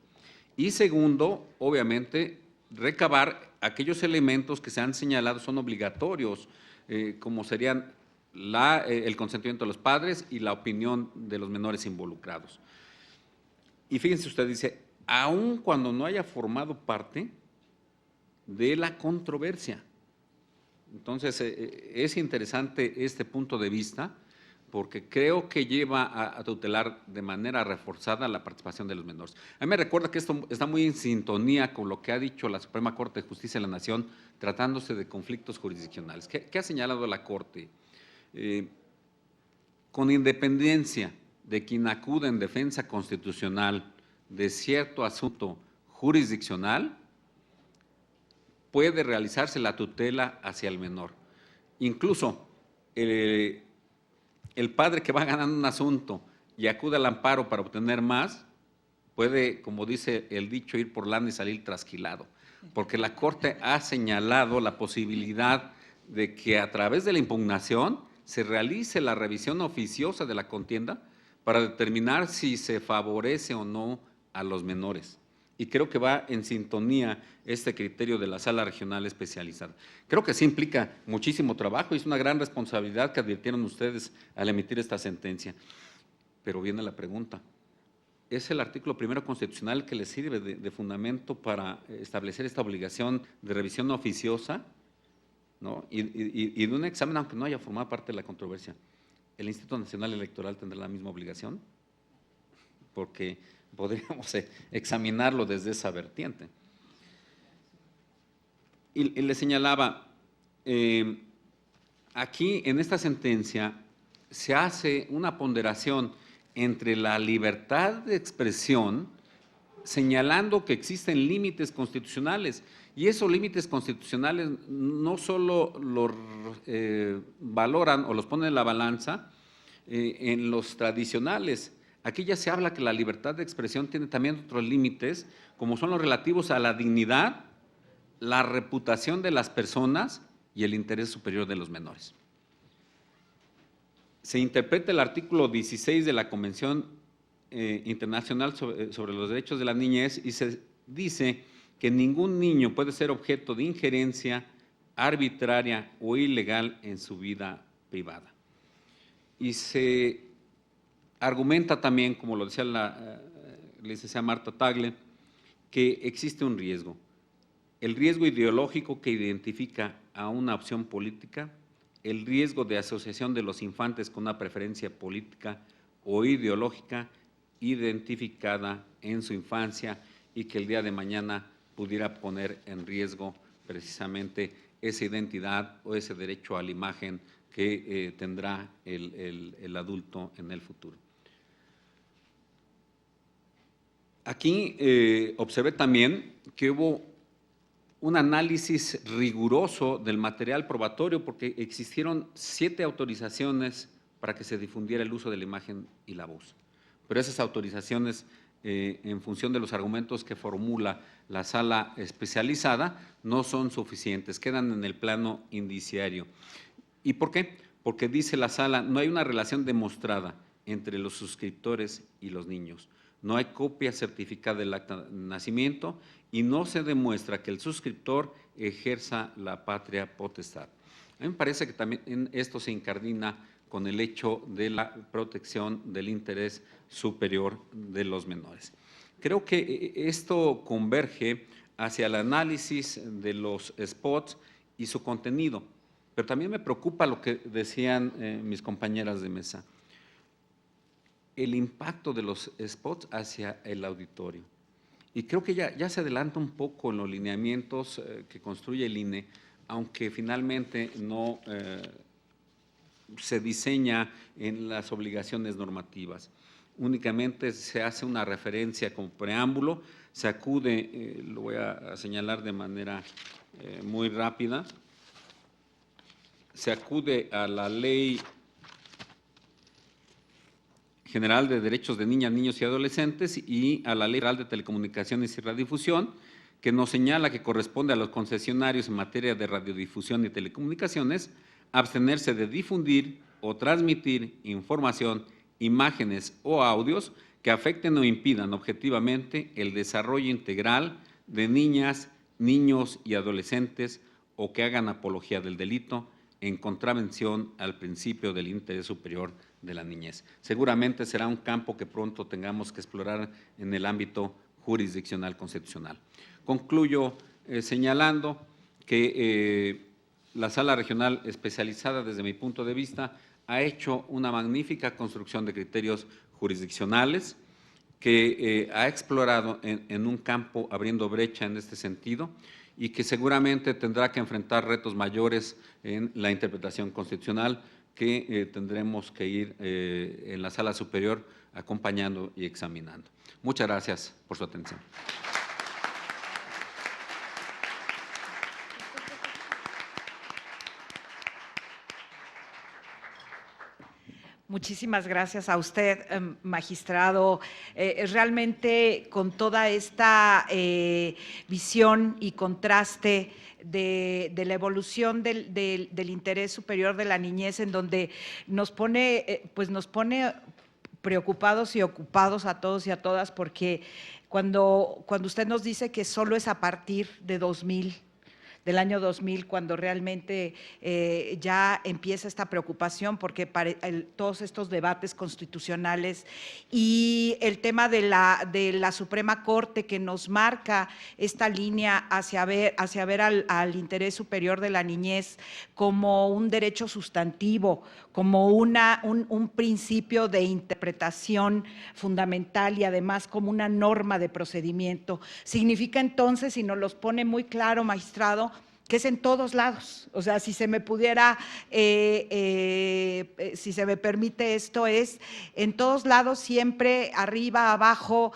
Y segundo, obviamente, recabar aquellos elementos que se han señalado son obligatorios, como serían el consentimiento de los padres y la opinión de los menores involucrados. Y fíjense usted, dice, aun cuando no haya formado parte de la controversia. Entonces, es interesante este punto de vista, porque creo que lleva a tutelar de manera reforzada la participación de los menores. A mí me recuerda que esto está muy en sintonía con lo que ha dicho la Suprema Corte de Justicia de la Nación tratándose de conflictos jurisdiccionales. ¿Qué ha señalado la Corte? Con independencia de quien acude en defensa constitucional de cierto asunto jurisdiccional, puede realizarse la tutela hacia el menor. Incluso el padre que va ganando un asunto y acude al amparo para obtener más, puede, como dice el dicho, ir por lana y salir trasquilado, porque la Corte ha señalado la posibilidad de que a través de la impugnación se realice la revisión oficiosa de la contienda para determinar si se favorece o no a los menores. Y creo que va en sintonía este criterio de la Sala Regional Especializada. Creo que sí implica muchísimo trabajo y es una gran responsabilidad que advirtieron ustedes al emitir esta sentencia. Pero viene la pregunta, ¿es el artículo 1 constitucional que le sirve de fundamento para establecer esta obligación de revisión oficiosa, ¿no? y de un examen, aunque no haya formado parte de la controversia? ¿El Instituto Nacional Electoral tendrá la misma obligación? Porque podríamos examinarlo desde esa vertiente. Y le señalaba, aquí en esta sentencia se hace una ponderación entre la libertad de expresión, señalando que existen límites constitucionales, y esos límites constitucionales no solo los valoran o los ponen en la balanza en los tradicionales. Aquí ya se habla que la libertad de expresión tiene también otros límites, como son los relativos a la dignidad, la reputación de las personas y el interés superior de los menores. Se interpreta el artículo 16 de la Convención Internacional sobre los Derechos de la Niñez y se dice que ningún niño puede ser objeto de injerencia arbitraria o ilegal en su vida privada. Y se argumenta también, como lo decía la licenciada Marta Tagle, que existe un riesgo. El riesgo ideológico que identifica a una opción política, el riesgo de asociación de los infantes con una preferencia política o ideológica identificada en su infancia y que el día de mañana pudiera poner en riesgo precisamente esa identidad o ese derecho a la imagen que tendrá el adulto en el futuro. Aquí observé también que hubo un análisis riguroso del material probatorio porque existieron 7 autorizaciones para que se difundiera el uso de la imagen y la voz. Pero esas autorizaciones, en función de los argumentos que formula la sala especializada, no son suficientes, quedan en el plano indiciario. ¿Y por qué? Porque dice la sala, no hay una relación demostrada entre los suscriptores y los niños. No hay copia certificada del acta de nacimiento y no se demuestra que el suscriptor ejerza la patria potestad. A mí me parece que también esto se incardina con el hecho de la protección del interés superior de los menores. Creo que esto converge hacia el análisis de los spots y su contenido, pero también me preocupa lo que decían mis compañeras de mesa, el impacto de los spots hacia el auditorio. Y creo que ya se adelanta un poco en los lineamientos que construye el INE, aunque finalmente no se diseña en las obligaciones normativas. Únicamente se hace una referencia como preámbulo, se acude, lo voy a señalar de manera muy rápida, se acude a la Ley General de Derechos de Niñas, Niños y Adolescentes y a la Ley General de Telecomunicaciones y Radiodifusión, que nos señala que corresponde a los concesionarios en materia de radiodifusión y telecomunicaciones abstenerse de difundir o transmitir información, imágenes o audios que afecten o impidan objetivamente el desarrollo integral de niñas, niños y adolescentes o que hagan apología del delito en contravención al principio del interés superior de la niñez. Seguramente será un campo que pronto tengamos que explorar en el ámbito jurisdiccional constitucional. Concluyo señalando que la Sala Regional Especializada, desde mi punto de vista, ha hecho una magnífica construcción de criterios jurisdiccionales, que ha explorado en un campo abriendo brecha en este sentido y que seguramente tendrá que enfrentar retos mayores en la interpretación constitucional que tendremos que ir en la sala superior acompañando y examinando. Muchas gracias por su atención. Muchísimas gracias a usted, magistrado. Realmente con toda esta visión y contraste de la evolución del interés superior de la niñez, en donde nos pone preocupados y ocupados a todos y a todas, porque cuando usted nos dice que solo es a partir de del año 2000, cuando realmente ya empieza esta preocupación, porque todos estos debates constitucionales y el tema de la Suprema Corte, que nos marca esta línea hacia ver al interés superior de la niñez como un derecho sustantivo, como un principio de interpretación fundamental y además como una norma de procedimiento. Significa entonces, y nos los pone muy claro, magistrado, que es en todos lados. O sea, si se me pudiera, si se me permite esto, es en todos lados, siempre, arriba, abajo,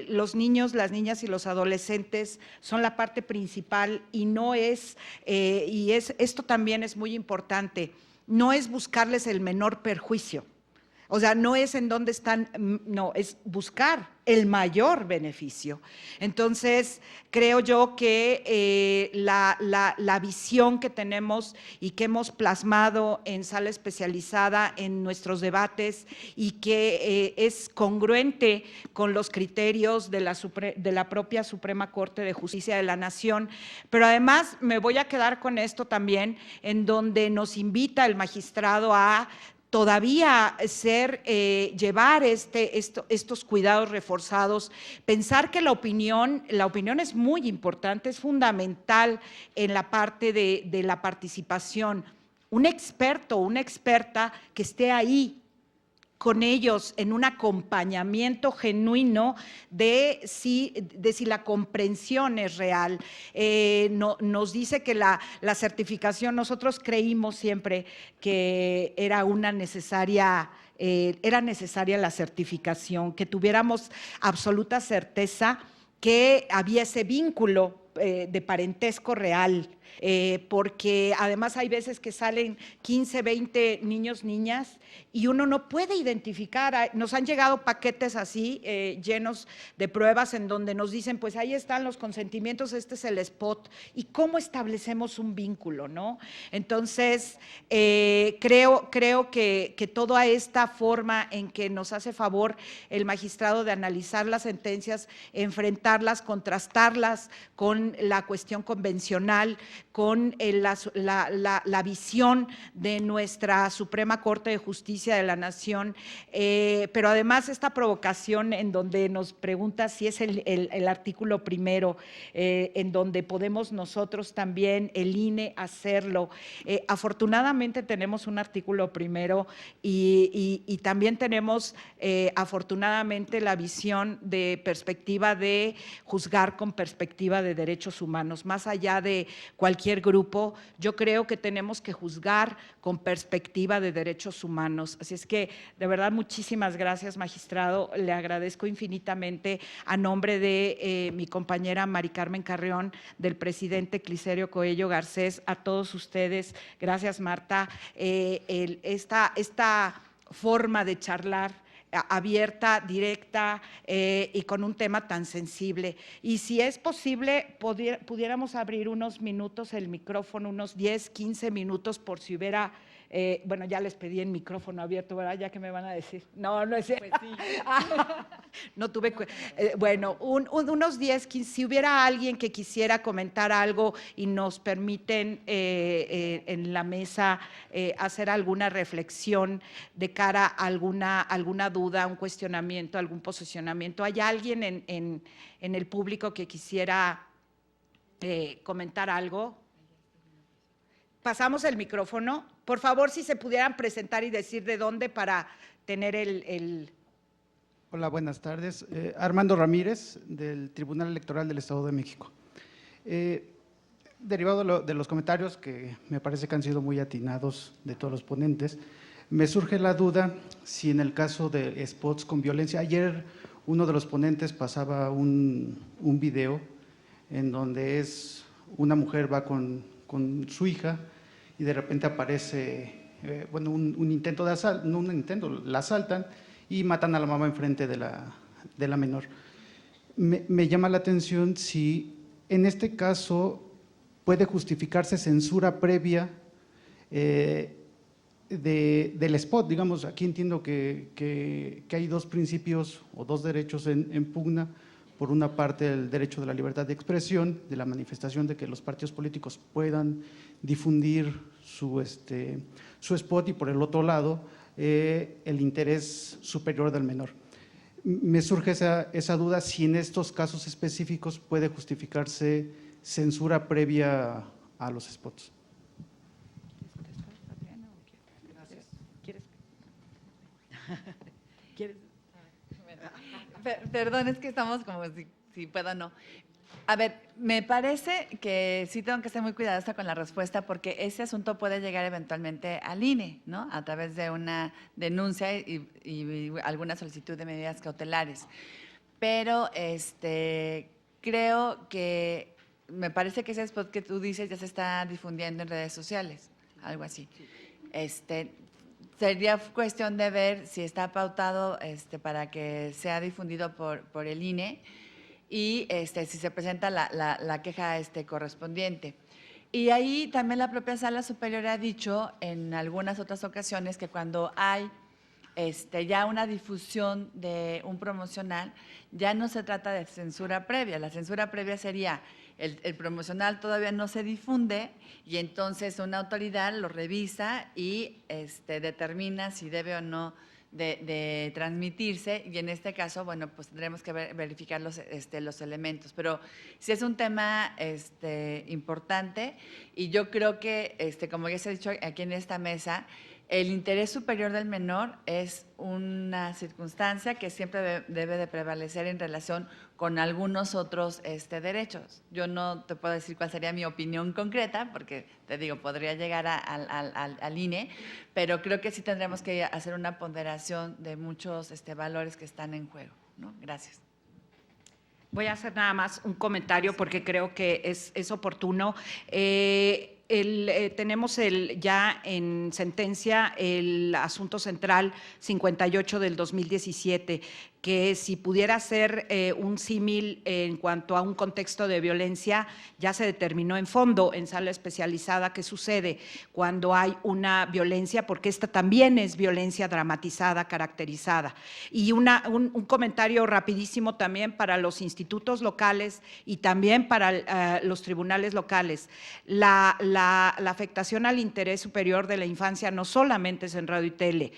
los niños, las niñas y los adolescentes son la parte principal y no es, esto también es muy importante, no es buscarles el menor perjuicio. O sea, no es en dónde están, no, es buscar el mayor beneficio. Entonces, creo yo que la visión que tenemos y que hemos plasmado en sala especializada en nuestros debates y que es congruente con los criterios de la propia Suprema Corte de Justicia de la Nación, pero además me voy a quedar con esto también, en donde nos invita el magistrado a todavía llevar estos cuidados reforzados, pensar que la opinión es muy importante, es fundamental en la parte de la participación. Un experto, una experta que esté ahí con ellos en un acompañamiento genuino de si la comprensión es real. Nos dice que la certificación, nosotros creímos siempre que era necesaria la certificación, que tuviéramos absoluta certeza que había ese vínculo de parentesco real, porque además hay veces que salen 15, 20 niños, niñas, y uno no puede identificar. Nos han llegado paquetes así, llenos de pruebas, en donde nos dicen, pues ahí están los consentimientos, este es el spot, y cómo establecemos un vínculo, ¿no? Entonces, creo que toda esta forma en que nos hace favor el magistrado de analizar las sentencias, enfrentarlas, contrastarlas con la cuestión convencional, con la visión de nuestra Suprema Corte de Justicia de la Nación, pero además esta provocación en donde nos pregunta si es el artículo primero, en donde podemos nosotros también, el INE, hacerlo. Afortunadamente tenemos un artículo primero y también tenemos afortunadamente la visión de perspectiva de juzgar con perspectiva de derechos humanos. Más allá de cualquier grupo, yo creo que tenemos que juzgar con perspectiva de derechos humanos. Así es que, de verdad, muchísimas gracias, magistrado. Le agradezco infinitamente a nombre de mi compañera Mari Carmen Carrión, del presidente Clicerio Coello Garcés, a todos ustedes. Gracias, Marta. Esta forma de charlar abierta, directa y con un tema tan sensible. Y si es posible, pudiéramos abrir unos minutos el micrófono, unos 10, 15 minutos, por si hubiera, bueno, ya les pedí el micrófono abierto, ¿verdad? Ya que me van a decir. No es cierto. Pues sí. No tuve, bueno, unos 10, 15, si hubiera alguien que quisiera comentar algo y nos permiten en la mesa hacer alguna reflexión de cara a alguna duda, un cuestionamiento, algún posicionamiento. ¿Hay alguien en el público que quisiera comentar algo? Pasamos el micrófono. Por favor, si se pudieran presentar y decir de dónde para tener Hola, buenas tardes. Armando Ramírez, del Tribunal Electoral del Estado de México. Derivado de los comentarios que me parece que han sido muy atinados de todos los ponentes, me surge la duda si en el caso de spots con violencia, ayer uno de los ponentes pasaba un video en donde una mujer va con su hija y de repente aparece un intento de asalto, no un intento, la asaltan y matan a la mamá enfrente de la menor. Me llama la atención si en este caso puede justificarse censura previa del spot. Digamos, aquí entiendo que hay dos principios o dos derechos en pugna. Por una parte, el derecho de la libertad de expresión, de la manifestación, de que los partidos políticos puedan difundir su spot, y por el otro lado, el interés superior del menor. Me surge esa duda si en estos casos específicos puede justificarse censura previa a los spots. ¿Quieres? Perdón, es que estamos como si puedo o no. A ver, me parece que sí tengo que ser muy cuidadosa con la respuesta porque ese asunto puede llegar eventualmente al INE, ¿no? A través de una denuncia y alguna solicitud de medidas cautelares. Pero creo que me parece que ese spot que tú dices ya se está difundiendo en redes sociales, algo así. Sería cuestión de ver si está pautado para que sea difundido por el INE y si se presenta la queja correspondiente. Y ahí también la propia Sala Superior ha dicho en algunas otras ocasiones que cuando hay ya una difusión de un promocional, ya no se trata de censura previa. La censura previa sería el promocional todavía no se difunde y entonces una autoridad lo revisa y determina si debe o no de transmitirse, y en este caso, bueno, pues tendremos que verificar los elementos. Pero sí es un tema importante y yo creo que, como ya se ha dicho aquí en esta mesa, el interés superior del menor es una circunstancia que siempre debe de prevalecer en relación con algunos otros derechos. Yo no te puedo decir cuál sería mi opinión concreta, porque te digo, podría llegar al INE, pero creo que sí tendremos que hacer una ponderación de muchos valores que están en juego, ¿no? Gracias. Voy a hacer nada más un comentario porque creo que es oportuno. Tenemos ya en sentencia el asunto central 58 del 2017, que si pudiera ser un símil en cuanto a un contexto de violencia, ya se determinó en fondo, en sala especializada, qué sucede cuando hay una violencia, porque esta también es violencia dramatizada, caracterizada. Y un comentario rapidísimo también para los institutos locales y también para los tribunales locales. La afectación al interés superior de la infancia no solamente es en radio y tele,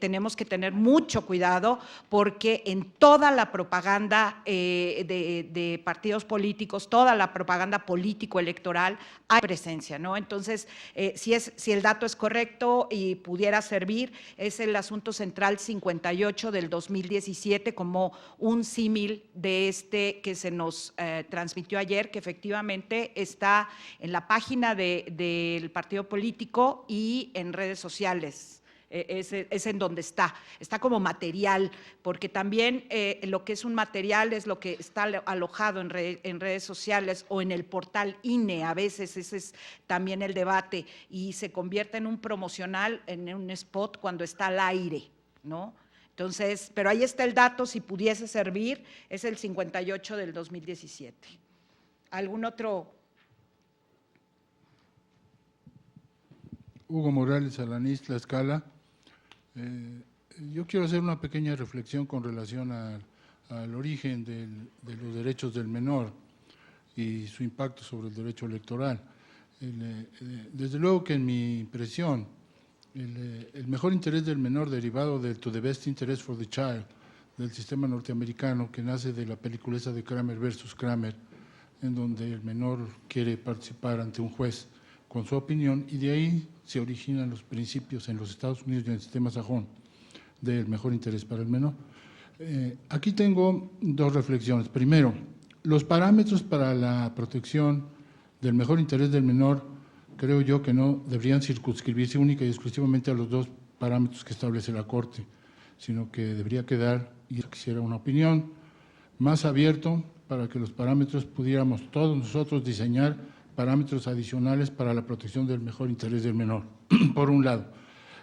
tenemos que tener mucho cuidado porque en toda la propaganda de partidos políticos, toda la propaganda político-electoral hay presencia, ¿no? Entonces, si el dato es correcto y pudiera servir, es el asunto central 58 del 2017 como un símil de que se nos transmitió ayer, que efectivamente está en la página del partido político y en redes sociales. Es en donde está como material, porque también lo que es un material es lo que está alojado en redes sociales o en el portal INE, a veces ese es también el debate, y se convierte en un promocional, en un spot cuando está al aire, ¿no? Entonces, pero ahí está el dato, si pudiese servir, es el 58 del 2017. ¿Algún otro? Hugo Morales Alanís, Tlaxcala. Yo quiero hacer una pequeña reflexión con relación al origen de los derechos del menor y su impacto sobre el derecho electoral. Desde luego que en mi impresión, el mejor interés del menor derivado del To the Best Interest for the Child del sistema norteamericano, que nace de la película esa de Kramer versus Kramer, en donde el menor quiere participar ante un juez con su opinión, y de ahí se originan los principios en los Estados Unidos y en el sistema sajón del mejor interés para el menor. Aquí tengo dos reflexiones. Primero, los parámetros para la protección del mejor interés del menor, creo yo que no deberían circunscribirse única y exclusivamente a los dos parámetros que establece la Corte, sino que debería quedar, y quisiera una opinión, más abierto para que los parámetros pudiéramos todos nosotros diseñar parámetros adicionales para la protección del mejor interés del menor, por un lado.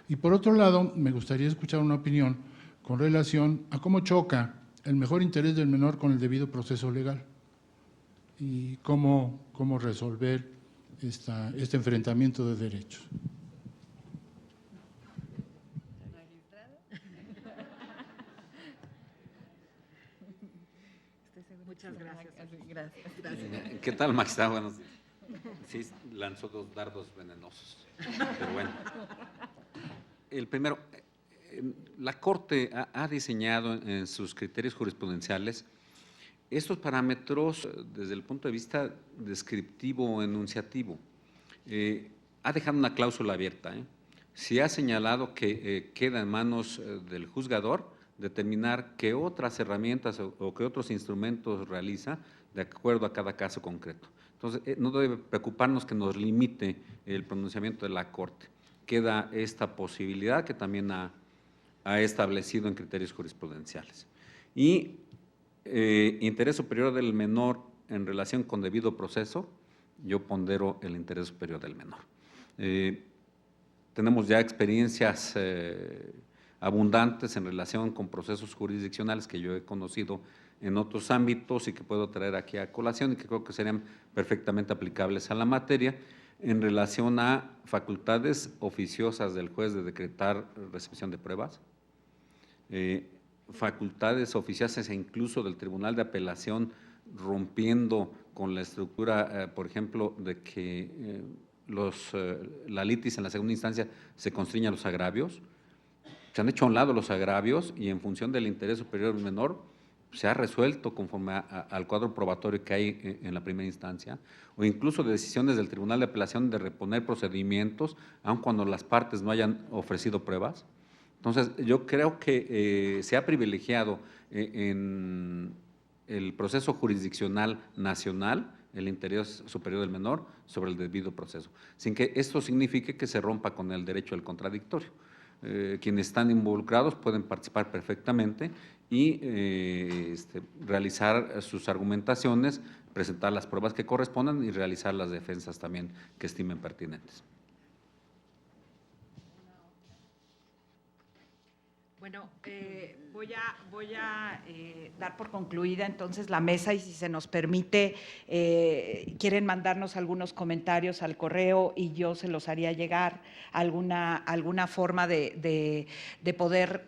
Y por otro lado, me gustaría escuchar una opinión con relación a cómo choca el mejor interés del menor con el debido proceso legal y cómo resolver este enfrentamiento de derechos. Muchas gracias. Gracias. ¿Qué tal, magistrado? Buenos días. Sí, lanzó dos dardos venenosos, pero bueno. El primero, la Corte ha diseñado en sus criterios jurisprudenciales estos parámetros desde el punto de vista descriptivo o enunciativo. Ha dejado una cláusula abierta. Si ha señalado que queda en manos del juzgador determinar qué otras herramientas o qué otros instrumentos realiza de acuerdo a cada caso concreto. Entonces, no debe preocuparnos que nos limite el pronunciamiento de la Corte. Queda esta posibilidad que también ha establecido en criterios jurisprudenciales. Y interés superior del menor en relación con debido proceso, yo pondero el interés superior del menor. Tenemos ya experiencias abundantes en relación con procesos jurisdiccionales que yo he conocido en otros ámbitos y que puedo traer aquí a colación y que creo que serían perfectamente aplicables a la materia en relación a facultades oficiosas del juez de decretar recepción de pruebas, facultades oficiosas e incluso del Tribunal de Apelación rompiendo con la estructura, por ejemplo, de que la litis en la segunda instancia se constriña a los agravios. Se han hecho a un lado los agravios y en función del interés superior del menor se ha resuelto conforme al cuadro probatorio que hay en la primera instancia, o incluso de decisiones del Tribunal de Apelación de reponer procedimientos, aun cuando las partes no hayan ofrecido pruebas. Entonces, yo creo que se ha privilegiado en el proceso jurisdiccional nacional el interés superior del menor sobre el debido proceso, sin que esto signifique que se rompa con el derecho al contradictorio. Quienes están involucrados pueden participar perfectamente y realizar sus argumentaciones, presentar las pruebas que correspondan y realizar las defensas también que estimen pertinentes. Bueno, voy a dar por concluida entonces la mesa y si se nos permite, quieren mandarnos algunos comentarios al correo y yo se los haría llegar alguna forma de poder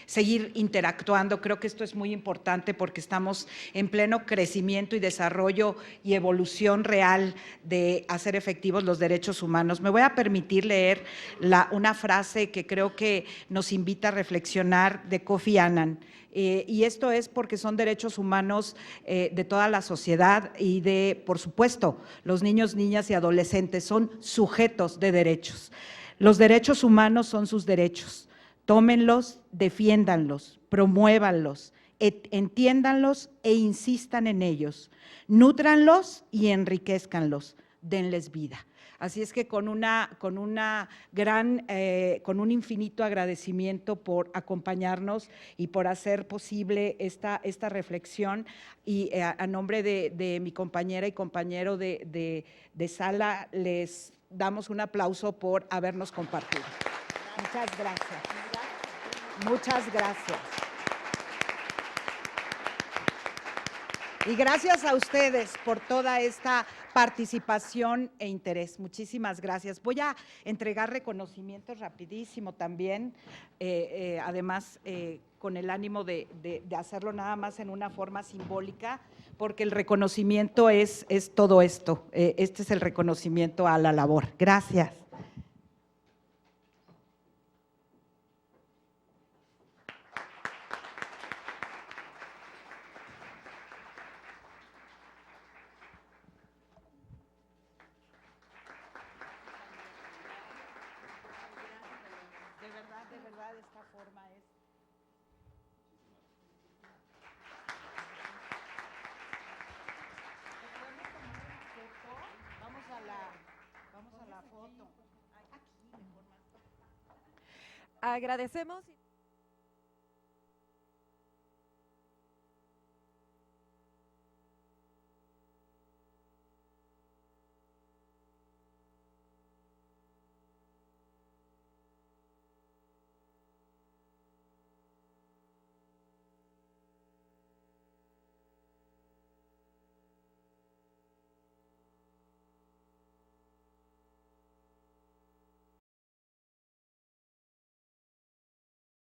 seguir interactuando. Creo que esto es muy importante porque estamos en pleno crecimiento y desarrollo y evolución real de hacer efectivos los derechos humanos. Me voy a permitir leer una frase que creo que nos invita a reflexionar de Kofi Annan. Y esto es porque son derechos humanos de toda la sociedad y de, por supuesto, los niños, niñas y adolescentes son sujetos de derechos. Los derechos humanos son sus derechos. Tómenlos, defiéndanlos, promuévanlos, entiéndanlos e insistan en ellos. Nútranlos y enriquezcanlos. Denles vida. Así es que con un infinito agradecimiento por acompañarnos y por hacer posible esta reflexión y a nombre de mi compañera y compañero de sala les damos un aplauso por habernos compartido. Muchas gracias. Muchas gracias. Y gracias a ustedes por toda esta participación e interés. Muchísimas gracias. Voy a entregar reconocimientos rapidísimo también, además con el ánimo de hacerlo nada más en una forma simbólica, porque el reconocimiento es todo esto. Este es el reconocimiento a la labor. Gracias. Agradecemos.